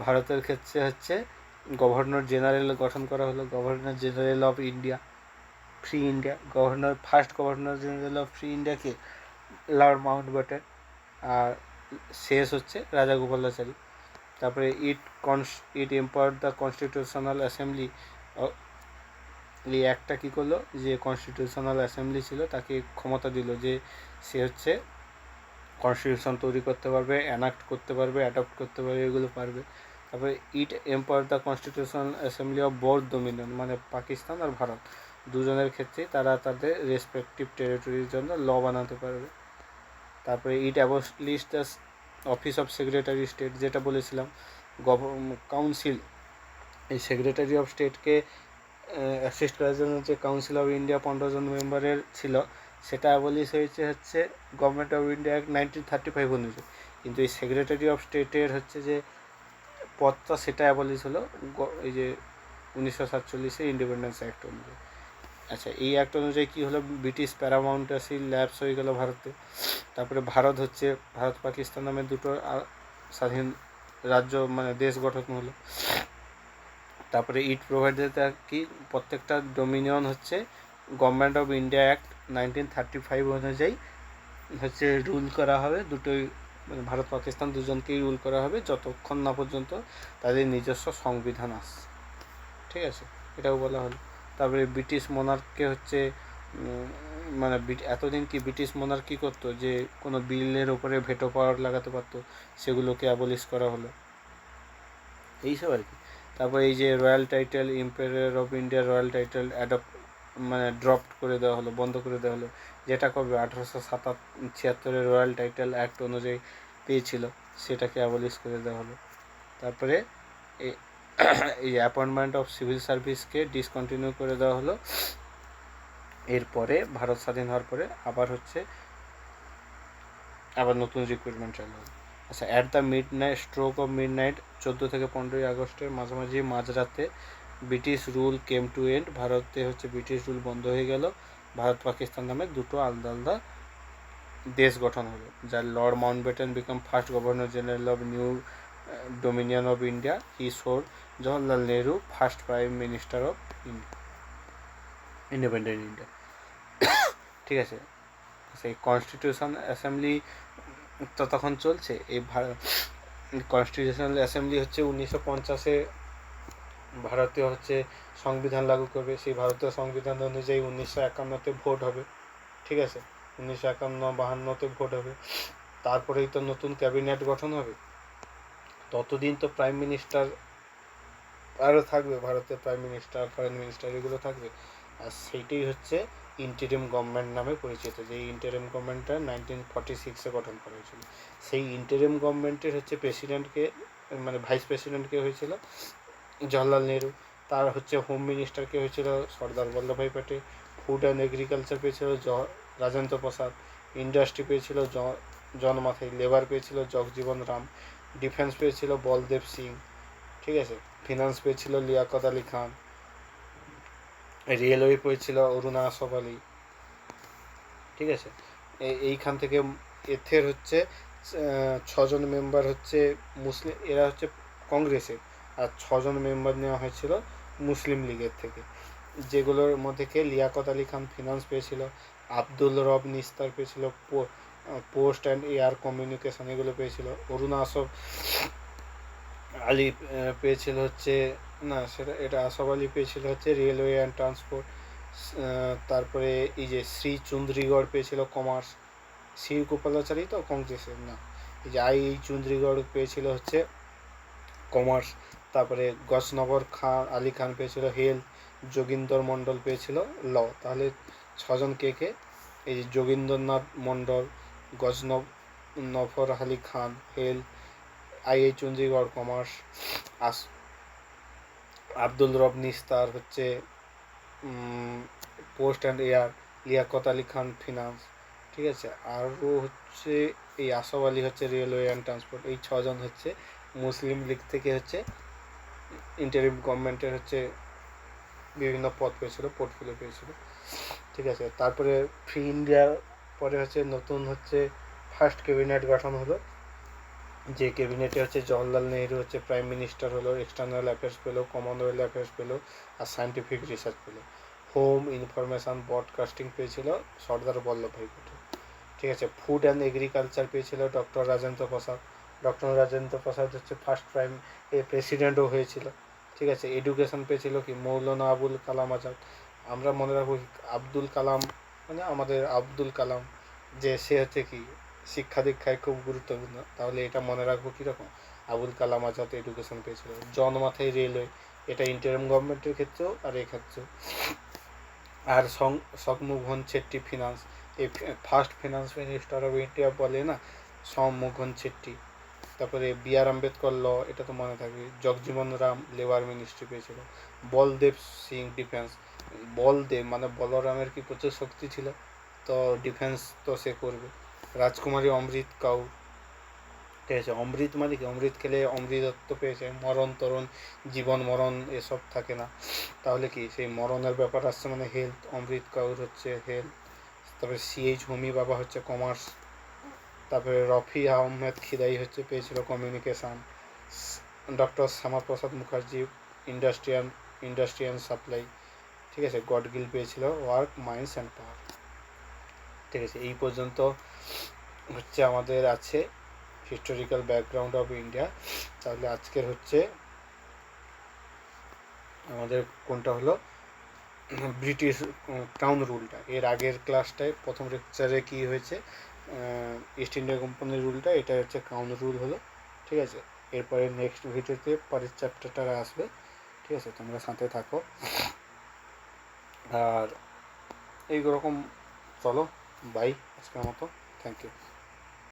ভারতের ক্ষেত্রে হচ্ছে গভর্নর জেনারেল গঠন করা হলো, governor general of India, free India. First governor general of free ইন্ডিয়াকে লর্ড মাউন্টব্যাটেন, আর শেষ হচ্ছে রাজা গোপালাচারী। তারপরে it empowered the constitutional assembly. এই একটা কী করলো, যে কনস্টিটিউশনাল অ্যাসেম্বলি ছিল তাকে ক্ষমতা দিল যে সে হচ্ছে কনস্টিটিউশন তৈরি করতে পারবে, অ্যানাক্ট করতে পারবে, অ্যাডপ্ট করতে পারবে, এগুলো পারবে। তারপরে it empower the constitutional assembly of both dominion, মানে পাকিস্তান আর ভারত দুজনের ক্ষেত্রে তারা তাদের রেসপেক্টিভ টেরিটরির জন্য ল বানাতে পারবে। তারপরে it abolish the office of secretary state, যেটা বলেছিলাম কাউন্সিল, এই সেক্রেটারি অফ স্টেটকে অ্যাসিস্ট করার জন্য যে কাউন্সিল অফ ইন্ডিয়া 15 জন মেম্বারের ছিল, সেটা অ্যাবলিশ হয়েছে হচ্ছে গভর্নমেন্ট অফ ইন্ডিয়া অ্যাক্ট 1935 অনুযায়ী। কিন্তু এই সেক্রেটারি অফ স্টেটের হচ্ছে যে পদটা, সেটা অ্যাবলিশ হলো এই যে 1947 ইন্ডিপেন্ডেন্স অ্যাক্ট অনুযায়ী। আচ্ছা, এই অ্যাক্ট অনুযায়ী কী হলো, ব্রিটিশ প্যারামাউন্টাসি ল্যাপস হয়ে গেল ভারতে। তারপরে ভারত পাকিস্তান নামে দুটো স্বাধীন রাজ্য মানে দেশ গঠন হলো। তারপরে ইট প্রোভাইডেড কি, প্রত্যেকটা ডোমিনিয়ন হচ্ছে গভর্নমেন্ট অফ ইন্ডিয়া অ্যাক্ট 1935 অনুযায়ী হচ্ছে রুল করা হবে। দুটোই মানে ভারত পাকিস্তান দুজনকেই রুল করা হবে যতক্ষণ না পর্যন্ত তাদের নিজস্ব সংবিধান আসছে। ঠিক আছে, এটাও বলা হলো। তারপরে ব্রিটিশ মোনার্ককে হচ্ছে মানে এতদিন কি ব্রিটিশ মোনার্ক কী করতো, যে কোনো বিলের ওপরে ভেটো পাওয়ার লাগাতে পারতো, সেগুলোকে অ্যাবলিশ করা হলো, এইসব আর কি। তারপরে এই যে royal title, empire of India royal title drop করে দেওয়া হলো, বন্ধ করে দেওয়া হলো। যেটা কবে 1876 রয়্যাল টাইটেল অ্যাক্ট অনুযায়ী পেয়েছিল, সেটাকে অ্যাবলিশ করে দেওয়া হলো। তারপরে এই অ্যাপয়েন্টমেন্ট অফ সিভিল সার্ভিসকে ডিসকন্টিনিউ করে দেওয়া হলো। এরপরে ভারত স্বাধীন হওয়ার পরে আবার নতুন রিক্রুটমেন্ট চালু হলো। আচ্ছা, at the stroke of midnight 14 থেকে 15ই আগস্টের মাঝামাঝি মাঝরাতে British rule came to end. ভারতে ব্রিটিশ রুল বন্ধ হয়ে গেল। ভারত পাকিস্তান নামে দুটো আলাদা আলাদা দেশ গঠন হলো, যার lord Mountbatten became first governor general of new dominion of India. He swore Jawaharlal Nehru first prime minister of independent India. ঠিক আছে, সেই কনস্টিটিউশন অ্যাসেম্বলি তো তখন চলছে। এই কনস্টিটিউশনাল অ্যাসেম্বলি 1950-এ ভারতীয় সংবিধান লাগু করবে। সেই ভারতীয় সংবিধান অনুযায়ী 1951-তে ভোট হবে। ঠিক আছে, 1951-52-তে ভোট হবে। তারপরেই তো নতুন ক্যাবিনেট গঠন হবে। ততদিন তো প্রাইম মিনিস্টার আরও থাকবে, ভারতের প্রাইম মিনিস্টার, ফরেন মিনিস্টার এগুলো থাকবে। আর সেইটাই ইন্টারিম গভর্নমেন্ট নামে পরিচিত। যে ইন্টারিম গভর্নমেন্টটা 1946-এ গঠন করা হয়েছিল। সেই ইন্টারিম গভর্নমেন্টের প্রেসিডেন্টকে, মানে ভাইস প্রেসিডেন্টকে হয়েছিল জওহরলাল নেহরু। তার হোম মিনিস্টারকে হয়েছিল Sardar Vallabhbhai Patel. Food and agriculture পেয়েছিল রাজেন্দ্র প্রসাদ। ইন্ডাস্ট্রি পেয়েছিল জন মাথাই। লেবার পেয়েছিল জগজীবন রাম। ডিফেন্স পেয়েছিল বলদেব সিং। ঠিক আছে, ফিনান্স পেয়েছিল লিয়াকত আলী খান। রেলওয়ে পেয়েছিল অরুণা আসফ আলী। ঠিক আছে, এইখান থেকে এথের 6জন মেম্বার মুসলিম, এরা কংগ্রেসের। আর 6জন মেম্বার নেওয়া হয়েছিল মুসলিম লীগের থেকে, যেগুলোর মধ্যে লিয়াকত আলী খান ফিনান্স পেয়েছিল, আব্দুল রব নিস্তার পেয়েছিল পোস্ট অ্যান্ড এয়ার কমিউনিকেশন, এগুলো পেয়েছিল। অরুণা আসফ আলী পেয়েছিল এটা আসফ আলী পেয়েছিল রেলওয়ে অ্যান্ড ট্রান্সপোর্ট। তারপরে এই যে শ্রী চুন্দ্রিগড় পেয়েছিল কমার্স। শ্রী গোপালাচারী তো কংগ্রেসের না। এই যে চুন্দ্রিগড় পেয়েছিল কমার্স। তারপরে গজনগর আলী খান পেয়েছিল হেলথ। যোগীন্দর মণ্ডল পেয়েছিল ল। তাহলে 6জন কে? এই যে যোগীন্দ্রনাথ মণ্ডল, গজনফর আলী খান হেলথ, চন্দ্রিগড় কমার্স, আব্দুল রব নিস্তার post and air, Liaquat Ali Khan finance. ঠিক আছে, আরও এই Asaf Ali railway and transport. এই 6জন মুসলিম লীগ থেকে ইন্টারিম গভর্নমেন্টের বিভিন্ন পদ পেয়েছিল, পোর্টফোলিও পেয়েছিল। ঠিক আছে, তারপরে ফ্রি ইন্ডিয়ার পরে নতুন ফার্স্ট ক্যাবিনেট গঠন হলো। যে ক্যাবিনেটে জওহরলাল নেহরু প্রাইম মিনিস্টার হলো, এক্সটার্নাল অ্যাফেয়ার্স পেলো, কমনওয়েলথ অ্যাফেয়ার্স পেলো, আর সায়েন্টিফিক রিসার্চ পেলো। হোম, ইনফরমেশন, ব্রডকাস্টিং পেয়েছিল সর্দার বল্লভভাই প্যাটেল। ঠিক আছে, ফুড অ্যান্ড এগ্রিকালচার পেয়েছিল doctor Rajendra Prasad. Doctor Rajendra Prasad first prime প্রেসিডেন্টও হয়েছিল। ঠিক আছে, এডুকেশন পেয়েছিল কি মৌলানা আবুল কালাম আজাদ। আমরা মনে রাখবো আব্দুল কালাম, মানে আমাদের আব্দুল কালাম, যে সে কি শিক্ষা দীক্ষায় খুব গুরুত্বপূর্ণ। তাহলে এটা মনে রাখবো কীরকম, আবুল কালাম আজাদ এডুকেশন পেয়েছিল। জন মাথায় রেলওয়ে, এটা ইন্টারিম গভর্নমেন্টের ক্ষেত্রেও আর এক্ষেত্রেও। আর শকমোহন শেট্টি ফিনান্স, এই first finance minister of India বলে না, শকমোহন শেট্টি। তারপরে বি.আর. আম্বেদকর ল, এটা তো মনে থাকবে। জগজীবন রাম লেবার মিনিস্ট্রি পেয়েছিল। বলদেব সিং ডিফেন্স। বলদেব মানে বলরামের কি প্রচুর শক্তি ছিল, তো ডিফেন্স তো সে করবে। রাজকুমারী অমৃত কাউর। ঠিক আছে, অমৃত মানে কি, অমৃত খেলে অমৃতত্ব পেয়েছে। মরণ তরণ, জীবন মরণ এসব থাকে না, তাহলে কি সেই মরণের ব্যাপার আসছে, মানে হেলথ। অমৃত কাউর হেলথ। তারপরে সিএইচ হোমি বাবা কমার্স। তারপরে রফি আহমেদ খিদাই পেয়েছিল communication. Doctor Shyamaprasad Mukherjee industry and supply. ঠিক আছে, গডগিল পেয়েছিল ওয়ার্ক, মাইন্স অ্যান্ড পাওয়ার। ঠিক আছে, এই পর্যন্ত আমাদের আছে হিস্টোরিক্যাল ব্যাকগ্রাউন্ড অফ ইন্ডিয়া। তাহলে আজকের আমাদের কোনটা হলো ব্রিটিশ ক্রাউন রুলটা। এর আগের ক্লাসটায় প্রথম লেকচারে কী হয়েছে, ইস্ট ইন্ডিয়া কোম্পানির রুলটা, এটা ক্রাউন রুল হলো। ঠিক আছে, এরপরে নেক্সট ভিডিওতে পরের চ্যাপ্টারটা আসবে। ঠিক আছে, তোমরা সাথে থাকো। আর এইরকম চলো। বাই, আজকের মতো। Thank you.